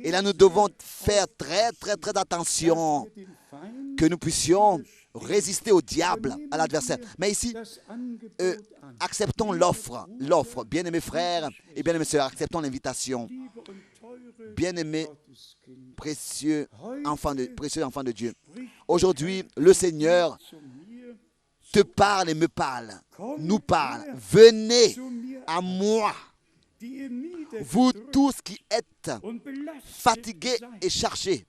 Et là, nous devons faire très, très, très attention que nous puissions résister au diable, à l'adversaire. Mais ici, acceptons l'offre. Bien-aimés frères et bien-aimés sœurs, acceptons l'invitation. Bien-aimés, précieux enfants de Dieu. Aujourd'hui, le Seigneur te parle et me parle, nous parle. Venez à moi, vous tous qui êtes fatigués et chargés.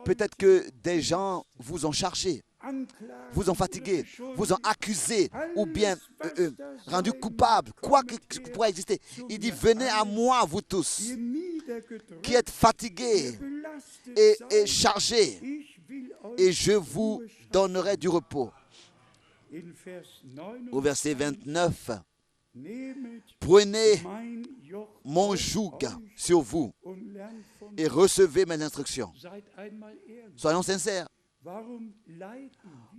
Peut-être que des gens vous ont chargé, vous ont fatigué, vous ont accusé ou bien rendu coupable, quoi que pourrait exister. Il dit, venez à moi, vous tous, qui êtes fatigués et chargés, et je vous donnerai du repos. Au verset 29, prenez mon joug sur vous et recevez mes instructions. Soyons sincères.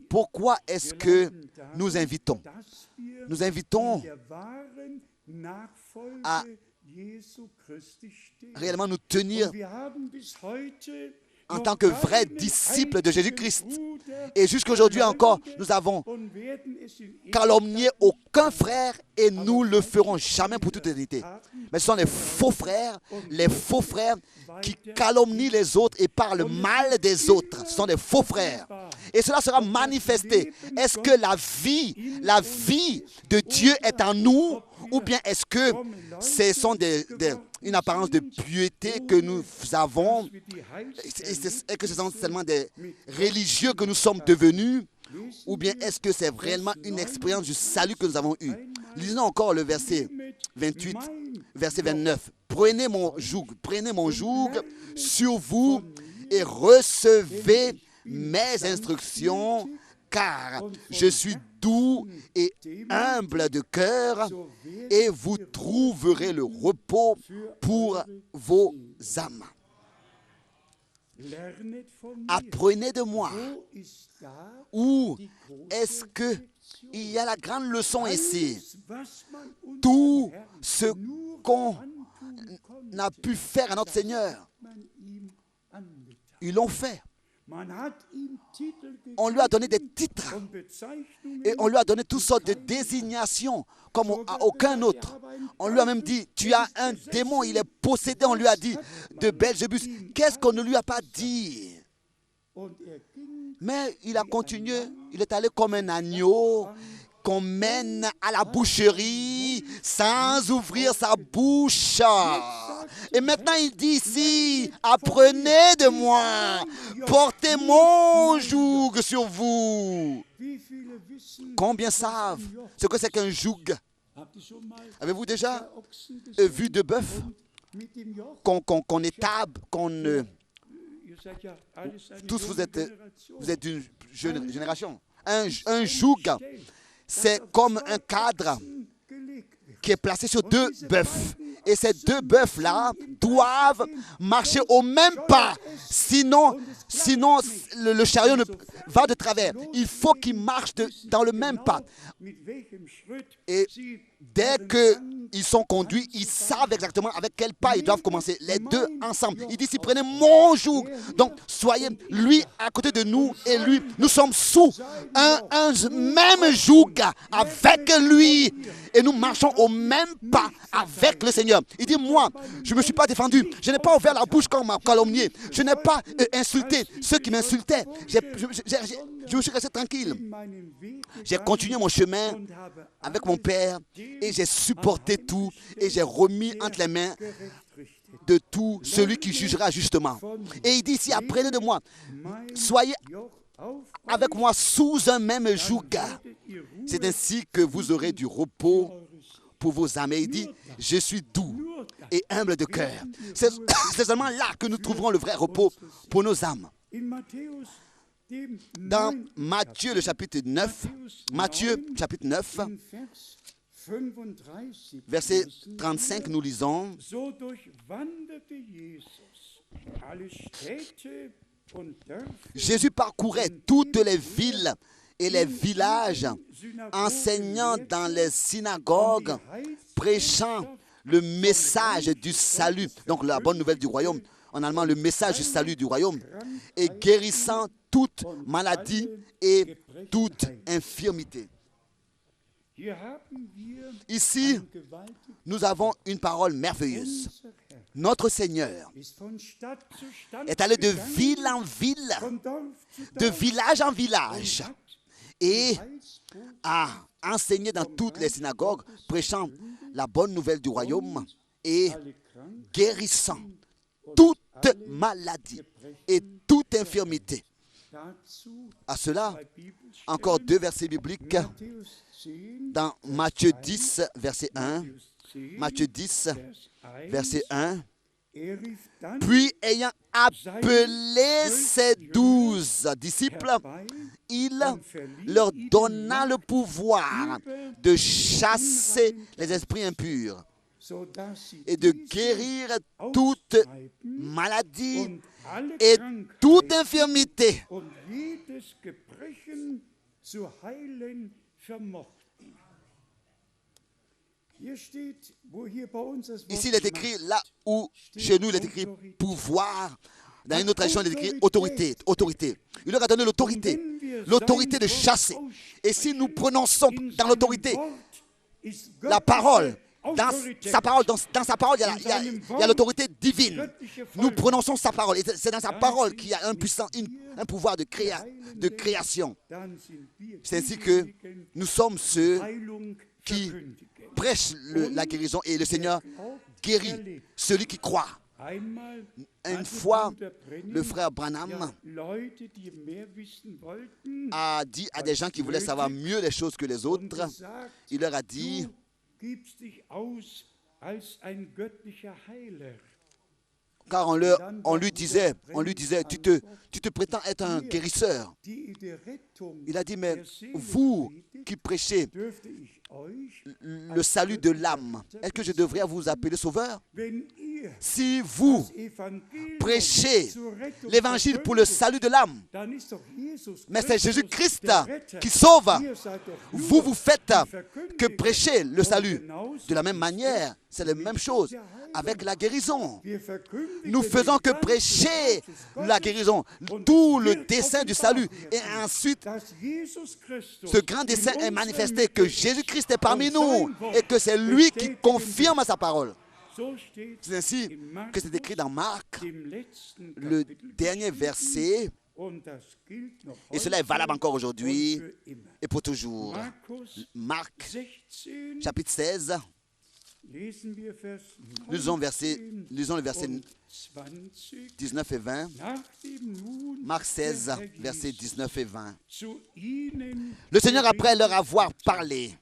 Pourquoi est-ce que nous invitons? Nous invitons à réellement nous tenir en tant que vrais disciples de Jésus-Christ. Et jusqu'aujourd'hui encore, nous avons calomnié aucun frère et nous le ferons jamais pour toute éternité. Mais ce sont les faux frères qui calomnient les autres et parlent mal des autres. Ce sont des faux frères. Et cela sera manifesté. Est-ce que la vie de Dieu est en nous, ou bien est-ce que ce sont une apparence de piété que nous avons et que ce sont seulement des religieux que nous sommes devenus, ou bien est-ce que c'est réellement une expérience du salut que nous avons eu? Lisons encore le verset 28, verset 29. Prenez mon joug sur vous et recevez mes instructions, car je suis doux et humble de cœur, et vous trouverez le repos pour vos âmes. Apprenez de moi. Où est-ce qu'il y a la grande leçon ici? Tout ce qu'on a pu faire à notre Seigneur, ils l'ont fait. On lui a donné des titres et on lui a donné toutes sortes de désignations comme à aucun autre. On lui a même dit, tu as un démon, il est possédé. On lui a dit de Belzébus. Qu'est-ce qu'on ne lui a pas dit? Mais il a continué, il est allé comme un agneau qu'on mène à la boucherie sans ouvrir sa bouche. Et maintenant il dit ici, apprenez de moi, portez mon joug sur vous. Combien savent ce que c'est qu'un joug? Avez-vous déjà vu de bœuf qu'on étable, tous vous êtes d'une jeune génération. Un joug, c'est comme un cadre qui est placé sur deux bœufs. Et ces deux bœufs-là doivent marcher au même pas. Sinon le chariot va de travers. Il faut qu'ils marchent dans le même pas. Et dès qu'ils sont conduits, ils savent exactement avec quel pas ils doivent commencer. Les deux ensemble. Il dit, si prenez mon joug. Donc, soyez lui à côté de nous et lui. Nous sommes sous un même joug avec lui. Et nous marchons au même pas avec le Seigneur. Il dit, moi, je ne me suis pas défendu. Je n'ai pas ouvert la bouche quand on m'a calomnié. Je n'ai pas insulté ceux qui m'insultaient. Je me suis resté tranquille. J'ai continué mon chemin avec mon Père et j'ai supporté tout et j'ai remis entre les mains de tout celui qui jugera justement. Et il dit ici, apprenez de moi, soyez avec moi sous un même joug. C'est ainsi que vous aurez du repos pour vos âmes. Et il dit, je suis doux et humble de cœur. C'est seulement là que nous trouverons le vrai repos pour nos âmes. Dans Matthieu, le chapitre 9, verset 35, nous lisons, Jésus parcourait toutes les villes et les villages, enseignant dans les synagogues, prêchant le message du salut, donc la bonne nouvelle du royaume, en allemand le message du salut du royaume, et guérissant toute maladie et toute infirmité. Ici, nous avons une parole merveilleuse. Notre Seigneur est allé de ville en ville, de village en village, et a enseigné dans toutes les synagogues, prêchant la bonne nouvelle du royaume et guérissant toute toute maladie et toute infirmité. À cela, encore 2 versets bibliques dans Matthieu 10, verset 1. Matthieu 10, verset 1. Puis, ayant appelé ses 12 disciples, il leur donna le pouvoir de chasser les esprits impurs et de guérir toute maladie et toute infirmité. Ici, il est écrit, là où chez nous, il est écrit pouvoir. Dans une autre tradition, il est écrit autorité. Autorité. Il leur a donné l'autorité. L'autorité de chasser. Et si nous prononçons dans l'autorité la parole, dans sa parole, il y a l'autorité divine. Nous prononçons sa parole. Et c'est dans sa parole qu'il y a un pouvoir de création. C'est ainsi que nous sommes ceux qui prêchent la guérison et le Seigneur guérit celui qui croit. Une fois, le frère Branham a dit à des gens qui voulaient savoir mieux les choses que les autres, il leur a dit, car on lui disait, tu te prétends être un guérisseur. Il a dit, mais vous qui prêchez le salut de l'âme, est-ce que je devrais vous appeler sauveur? Si vous prêchez l'évangile pour le salut de l'âme, mais c'est Jésus-Christ qui sauve, vous faites que prêcher le salut. De la même manière, c'est la même chose avec la guérison. Nous faisons que prêcher la guérison, tout le dessein du salut. Et ensuite, ce grand dessein est manifesté, que Jésus-Christ est parmi nous et que c'est lui qui confirme sa parole. C'est ainsi que c'est écrit dans Marc, le dernier verset, et cela est valable encore aujourd'hui et pour toujours. Marc, chapitre 16, lisons le verset 19 et 20. Marc 16, versets 19 et 20. Le Seigneur, après leur avoir parlé,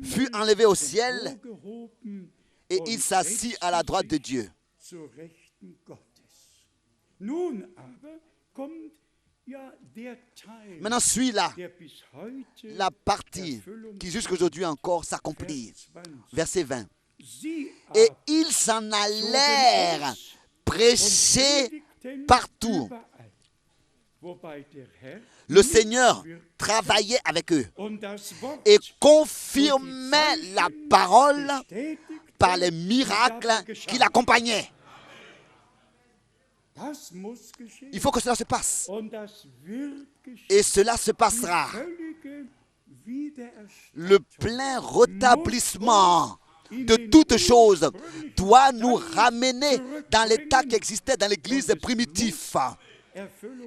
fut enlevé au ciel et il s'assit à la droite de Dieu. Maintenant suit la partie qui jusqu'aujourd'hui encore s'accomplit. Verset 20. Et ils s'en allèrent prêcher partout. Le Seigneur travaillait avec eux et confirmait la parole par les miracles qui l'accompagnaient. Il faut que cela se passe. Et cela se passera. Le plein rétablissement de toutes choses doit nous ramener dans l'état qui existait dans l'Église primitive.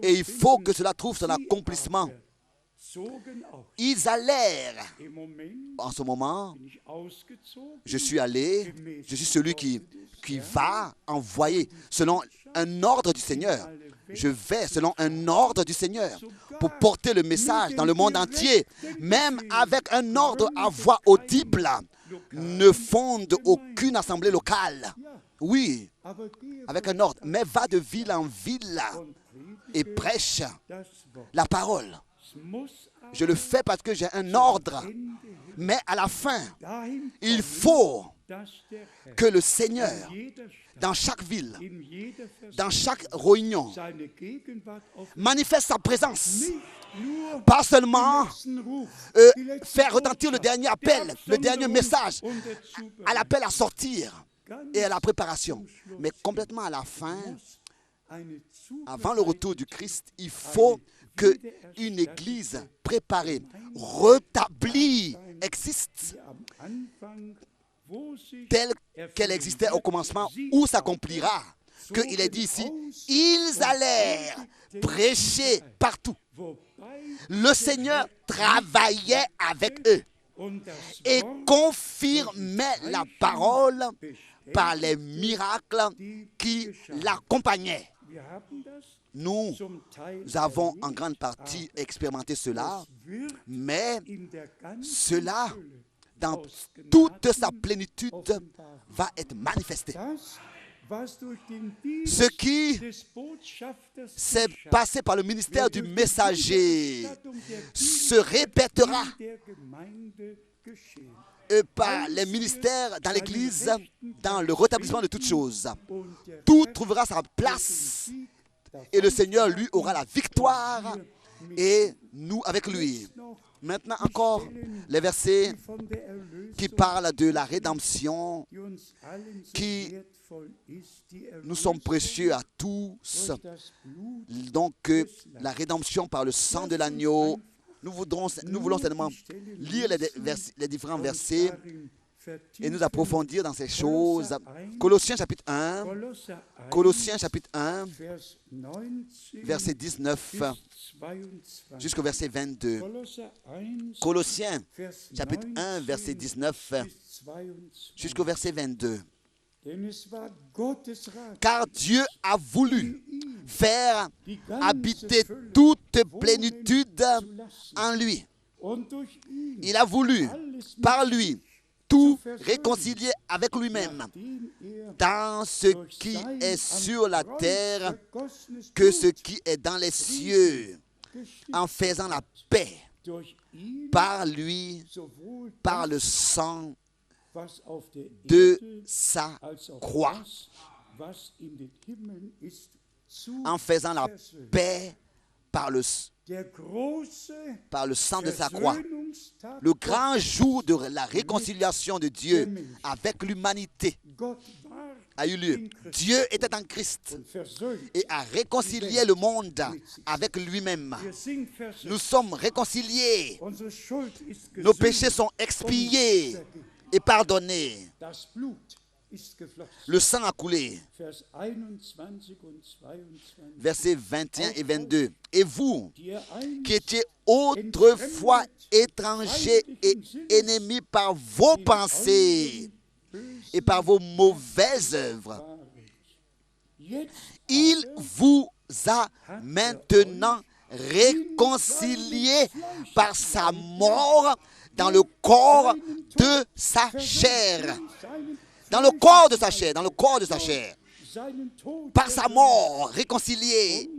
Et il faut que cela trouve son accomplissement. Ils allèrent. En ce moment, je suis allé, je suis celui qui va envoyer selon un ordre du Seigneur. Je vais selon un ordre du Seigneur pour porter le message dans le monde entier, même avec un ordre à voix audible. Ne fonde aucune assemblée locale. Oui, avec un ordre, mais va de ville en ville et prêche la parole. Je le fais parce que j'ai un ordre. Mais à la fin, il faut que le Seigneur, dans chaque ville, dans chaque réunion, manifeste sa présence. Pas seulement faire retentir le dernier appel, le dernier message, à l'appel à sortir et à la préparation. Mais complètement à la fin, avant le retour du Christ, il faut qu'une église préparée, rétablie, existe, telle qu'elle existait au commencement, où s'accomplira, qu'il est dit ici, ils allèrent prêcher partout. Le Seigneur travaillait avec eux. et confirmait la parole par les miracles qui l'accompagnaient. Nous avons en grande partie expérimenté cela, mais cela, dans toute sa plénitude, va être manifesté. Ce qui s'est passé par le ministère du messager se répétera par les ministères dans l'Église, dans le rétablissement de toutes choses. Tout trouvera sa place et le Seigneur, lui, aura la victoire et nous avec lui. Maintenant encore, les versets qui parlent de la rédemption, qui nous sommes précieux à tous. Donc, la rédemption par le sang de l'agneau. Nous voulons seulement lire les différents versets et nous approfondir dans ces choses. Colossiens chapitre 1, verset 19 jusqu'au verset 22. Colossiens chapitre 1, verset 19 jusqu'au verset 22. Car Dieu a voulu faire habiter toute plénitude en lui. Il a voulu, par lui, tout réconcilier avec lui-même, dans ce qui est sur la terre que ce qui est dans les cieux, en faisant la paix par lui, par le sang de sa croix, en faisant la paix par le sang de sa croix. Le grand jour de la réconciliation de Dieu avec l'humanité a eu lieu. Dieu était en Christ et a réconcilié le monde avec lui-même. Nous sommes réconciliés. Nos péchés sont expiés et pardonnés. Le sang a coulé. Versets 21 et 22. Et vous, qui étiez autrefois étrangers et ennemis par vos pensées et par vos mauvaises œuvres, il vous a maintenant réconciliés par sa mort dans le corps de sa chair. Dans le corps de sa chair, par sa mort, réconcilié,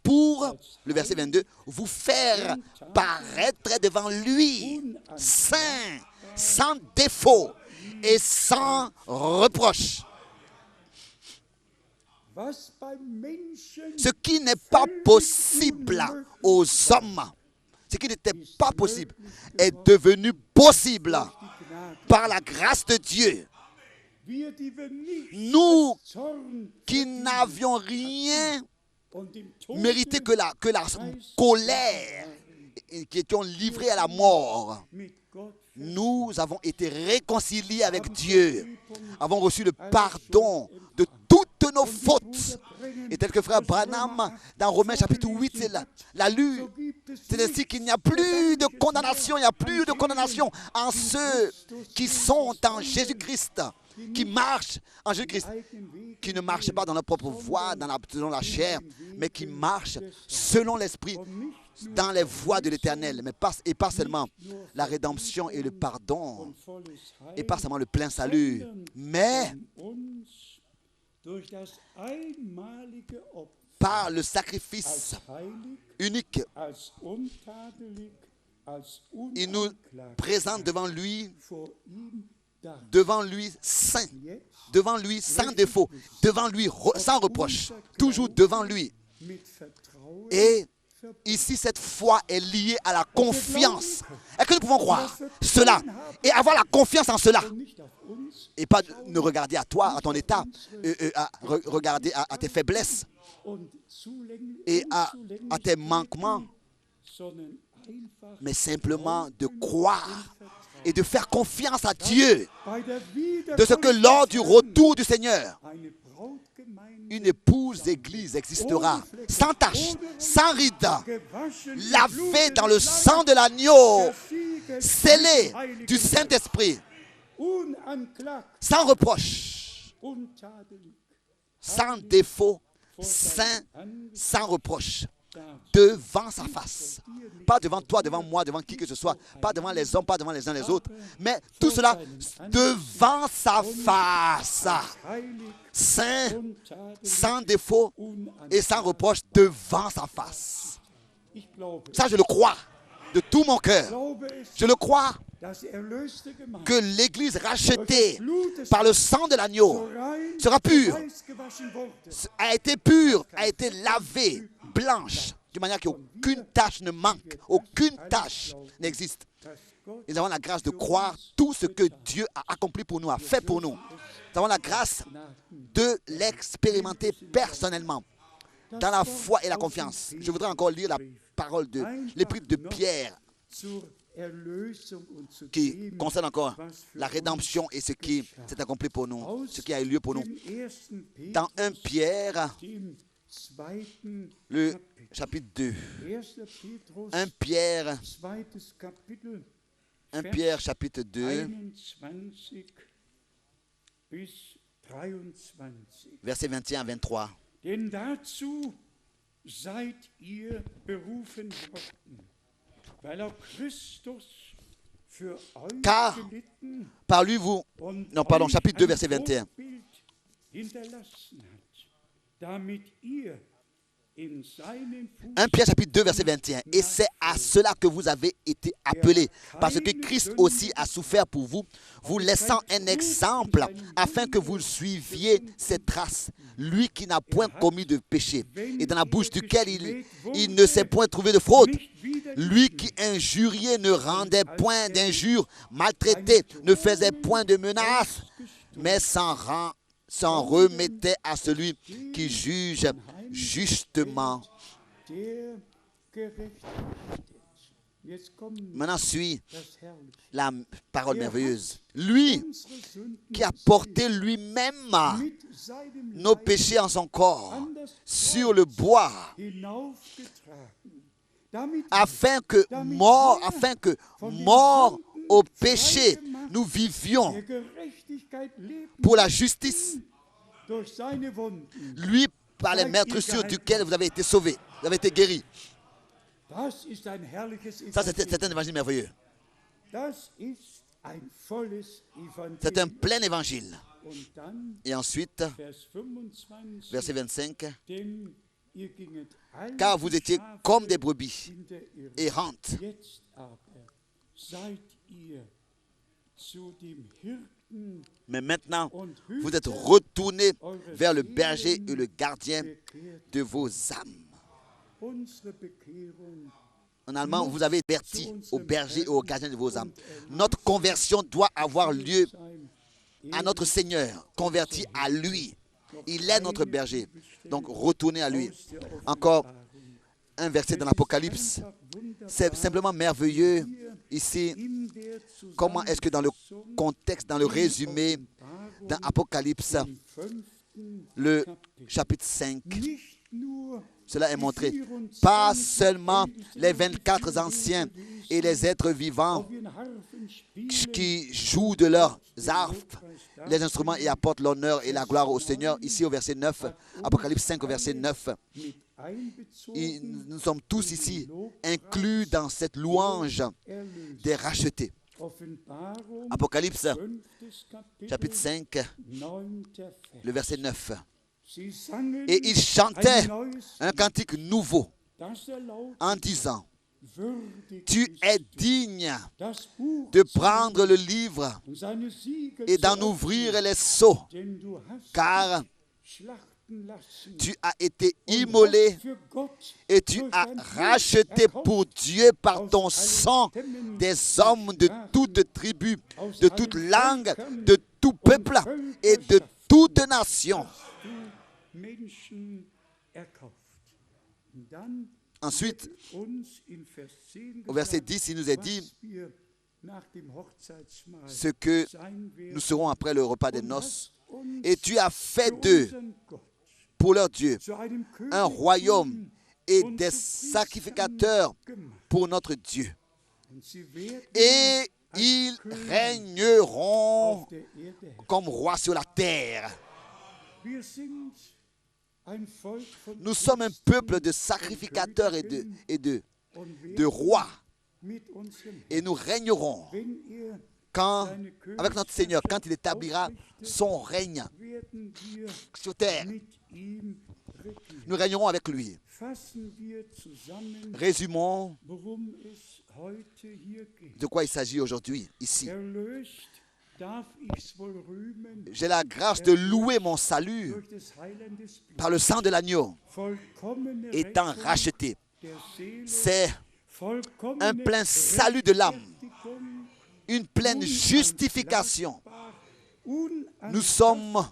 pour, le verset 22, vous faire paraître devant lui, saint, sans défaut et sans reproche. Ce qui n'est pas possible aux hommes, ce qui n'était pas possible, est devenu possible par la grâce de Dieu. Nous qui n'avions rien mérité que la colère, et qui étions livrés à la mort, nous avons été réconciliés avec Dieu, avons reçu le pardon de toutes nos fautes. Et tel que frère Branham, dans Romains chapitre 8, l'a lu, c'est ainsi qu'il n'y a plus de condamnation, il n'y a plus de condamnation en ceux qui sont en Jésus-Christ, qui marchent en Jésus-Christ, qui ne marchent pas dans leur propre voie, selon la chair, mais qui marchent selon l'Esprit, dans les voies de l'Éternel, et pas seulement la rédemption et le pardon, et pas seulement le plein salut, mais par le sacrifice unique. Il nous présente devant lui saint, devant lui sans défaut, devant lui sans reproche, toujours devant lui. Et ici, cette foi est liée à la confiance. Est-ce que nous pouvons croire cela et avoir la confiance en cela? Et pas ne regarder à toi, à ton état, regarder à tes faiblesses et à tes manquements, mais simplement de croire et de faire confiance à Dieu, de ce que lors du retour du Seigneur, une épouse d'église existera, sans tache, sans ride, lavée dans le sang de l'agneau, scellés du Saint-Esprit, sans reproche, sans défaut, saint, sans reproche, devant sa face. Pas devant toi, devant moi, devant qui que ce soit, pas devant les hommes, pas devant les uns les autres, mais tout cela devant sa face. Saint, sans défaut et sans reproche devant sa face. Ça, je le crois de tout mon cœur. Je le crois que l'Église rachetée par le sang de l'agneau sera pure, a été pure, a été lavée, blanche, de manière qu'aucune tache ne manque, aucune tache n'existe. Nous avons la grâce de croire tout ce que Dieu a accompli pour nous, a fait pour nous. Nous avons la grâce de l'expérimenter personnellement, dans la foi et la confiance. Je voudrais encore lire la parole de l'épître de Pierre, qui concerne encore la rédemption et ce qui s'est accompli pour nous, ce qui a eu lieu pour nous. Dans 1 Pierre, le chapitre 2. 1 Pierre chapitre 2, versets 21 à 23. Denn dazu seid ihr berufen worden, weil auch Christus für euch Car gelitten par lui vous... und Non, pardon, euch chapitre 2, ein verset 21. Vorbild hinterlassen hat, damit ihr in seinen 1 Pierre chapitre 2, verset 21. Et c'est à cela que vous avez été appelés, parce que Christ aussi a souffert pour vous, vous laissant un exemple, afin que vous suiviez ses traces. Lui qui n'a point commis de péché, et dans la bouche duquel il ne s'est point trouvé de fraude. Lui qui injuriait ne rendait point d'injures, maltraité ne faisait point de menaces, mais s'en remettait à celui qui juge justement. der gerecht richtet. Jetzt kommt Maintenant suit das Herrliche. la parole merveilleuse. Lui Unsere Sünden qui a porté lui-même mit seinem nos Leib péchés en son corps an das sur le bois, hinaufgetragen, damit afin que mort au péché, nous vivions der Gerechtigkeit leben pour la justice. durch seine Wunden. Lui, par les meurtrissures duquel vous avez été sauvés, vous avez été guéris. Das ist ein herrliches Ça, Evangelium. c'est un évangile merveilleux. Das ist ein volles C'est un Evangelium. plein évangile. Und dann Et ensuite, Vers 25, verset 25, denn ihr ginget alle car vous étiez Schafe comme des brebis in der Irre. errantes. Jetzt aber seid ihr zu dem Hirten Mais maintenant, und vous êtes Hüter retournés vers le berger et le gardien bekehrt. de vos âmes. Unsere Bekehrung En allemand, vous avez verti au berger et au gardien de vos âmes. Notre conversion doit avoir lieu sein à notre Seigneur, converti à lui. Il est notre berger. Donc, retournez à lui. aus der Encore Offenbarung. un verset dans l'Apocalypse. C'est simplement merveilleux ici. In der Comment est-ce que dans le contexte, dans le résumé dans Apocalypse, im 5. le chapitre 5, nicht nur cela est montré. Pas seulement les 24 anciens et les êtres vivants auf ihren Harfen spielen, qui jouent de leurs harpes, les instruments et apportent l'honneur et la gloire au Seigneur. Ici au verset 9, Apocalypse 5 au verset 9, mit einbezogen, nous sommes tous ici inclus dans cette louange erlöst. des rachetés. Offenbarung, Apocalypse 5. Kapitel, chapitre 5, 9. Vers. le verset 9. Sie sangen Et ils chantaient ein neues un cantique nouveau das erlaubt, en disant, würdig tu ist es digne das Buch de prendre le livre und seine Siegel et zu d'en öffnen, ouvrir les sceaux, denn du hast car schlachten lassen tu as été und immolé hast für Gott et tu durch as dein Blut racheté erkauft pour Dieu par aus ton allen sang Stämmen, des hommes de Sprachen, toute tribu, aus de toute allen langue, Völkern de tout und peuple et de toute nation. du Menschen erkauft. Und dann Ensuite, uns in Vers 10 au verset gesagt, 10, il nous est dit was wir nach dem Hochzeitsmahl ce que sein werden. nous serons après le repas des Und noces. hast uns Et tu as fait für d'eux, unseren Gott pour leur Dieu, zu einem un Königtum royaume et und des zu Priestern sacrificateurs gemacht. pour notre Dieu. Und sie werden et ils régneront auf der Erde herrschen. comme rois sur la terre. Wir sind ein Volk von Nous sommes un peuple de sacrificateurs et de und rois. mit unserem Et nous régnerons wenn ihr quand, seine avec notre Seigneur, quand il établira son règne werden wir sur terre. mit ihm regieren. Nous régnerons avec lui. Fassen wir zusammen, Résumons worum es heute hier geht. de quoi il s'agit aujourd'hui, ici. Erlöst darf ich's wohl rühmen J'ai la grâce de louer mon salut durch des Heilandes Blut. par le sang de l'agneau, Vollkommene étant Rettung racheté. der Seele, C'est vollkommene un plein salut de l'âme, Rechtfertigung, une pleine justification. unantastbar, Nous sommes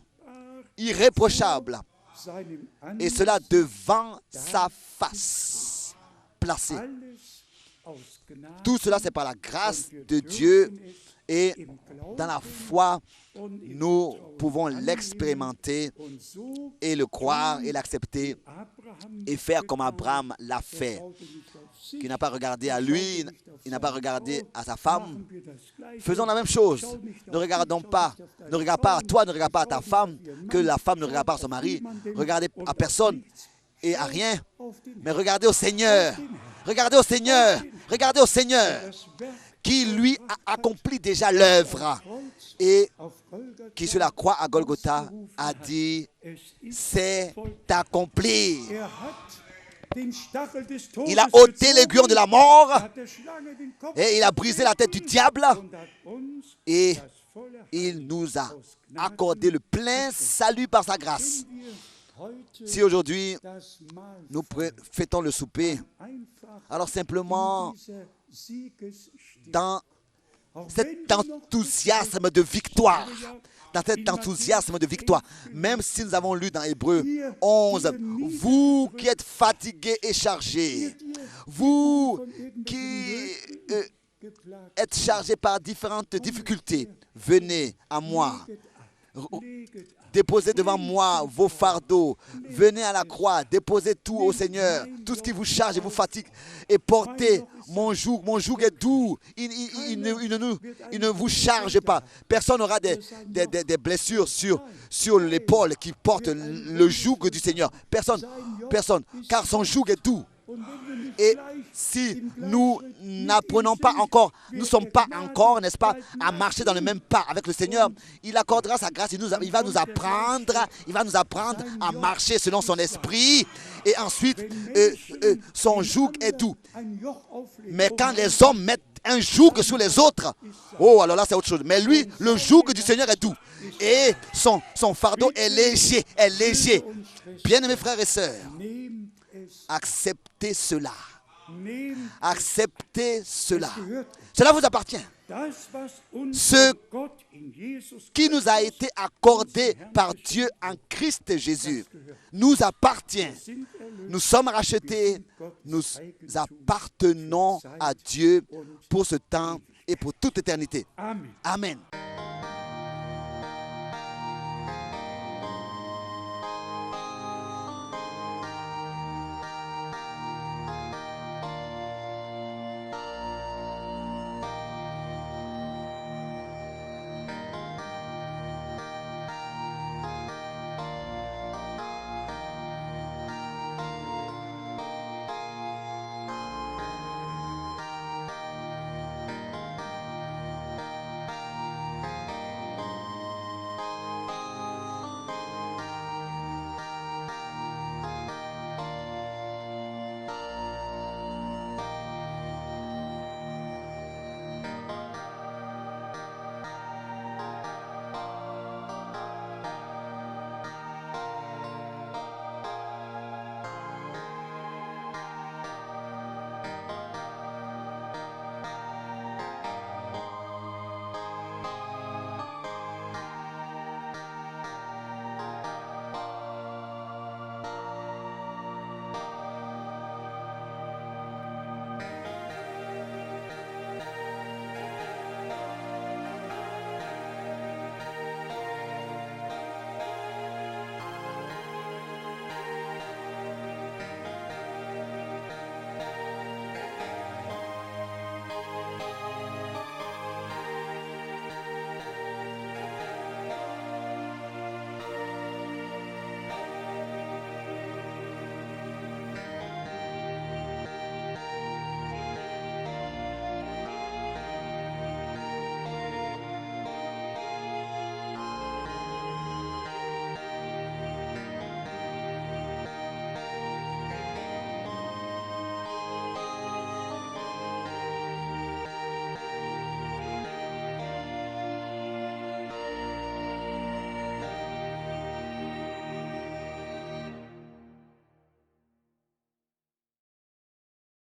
irréprochables, seinem et cela devant sa face placée. alles aus Gnade Tout cela, c'est par la grâce de Dieu, et dans la foi, und im nous Vertrauen pouvons annehmen l'expérimenter und so et le croire et l'accepter Abraham et faire comme getan. Abraham l'a fait, Schaute nicht auf sich, qui n'a pas regardé à lui, il n'a pas regardé à sa femme. machen wir das Gleiche. Faisons la même chose. Ne regardons pas, ne regarde pas à toi, ne regarde pas à ta femme, que la femme ne regarde pas à son mari. Regardez à personne et à rien, Auf den mais regardez au Seigneur. Regardez au Seigneur. Regardez au Seigneur das Werk qui lui a accompli déjà l'œuvre Kreuz et auf Golgatha, qui sur la croix à Golgotha a dit es ist c'est voll. accompli. Hat den Stachel des Todes Il a ôté l'aiguillon de la mort hat der Schlange den Kopf et il a brisé la tête du diable und hat uns et das volle il nous a aus Gnaden accordé le plein salut par sa grâce. wir heute Si aujourd'hui das Mahl nous fêtons le souper, einfach alors simplement in dieser Siegesstimmung. dans Auch wenn cet du noch enthousiasme de victoire, dans cet enthousiasme de victoire, même si nous avons lu dans Hébreux 11, vous qui êtes fatigués et chargés, vous qui geplagt êtes chargés par différentes difficultés, venez à moi. leget ab. Déposez devant moi vos fardeaux. Venez à la croix. Déposez tout au Seigneur. Tout ce qui vous charge et vous fatigue. Et portez mon joug. Mon joug est doux. Il ne vous charge pas. Personne n'aura des blessures sur l'épaule qui porte le joug du Seigneur. Personne. Personne. Car son joug est doux. Und wenn wir nicht Et gleich si nous n'apprenons pas encore, nous ne sommes pas encore, n'est-ce pas, à marcher dans le même pas avec le Seigneur, il accordera sa grâce, il va nous apprendre à marcher selon son esprit. Et ensuite, son joug est doux. ein Joch auflegen, Mais quand les hommes mettent un joug sur les autres, oh, alors là c'est autre chose. Mais lui, le joug du Seigneur est doux. Et son fardeau est léger, Bien-aimés frères et sœurs, nehmt es, acceptez cela. nehmt Acceptez cela. gehört Cela vous appartient. das, was uns Ce von Gott in Jesus qui nous a été accordé par Dieu en Christ Jésus nous appartient. sind erlöst. Nous sommes rachetés. Nous appartenons à Dieu pour ce temps et pour toute éternité. Amen. Amen.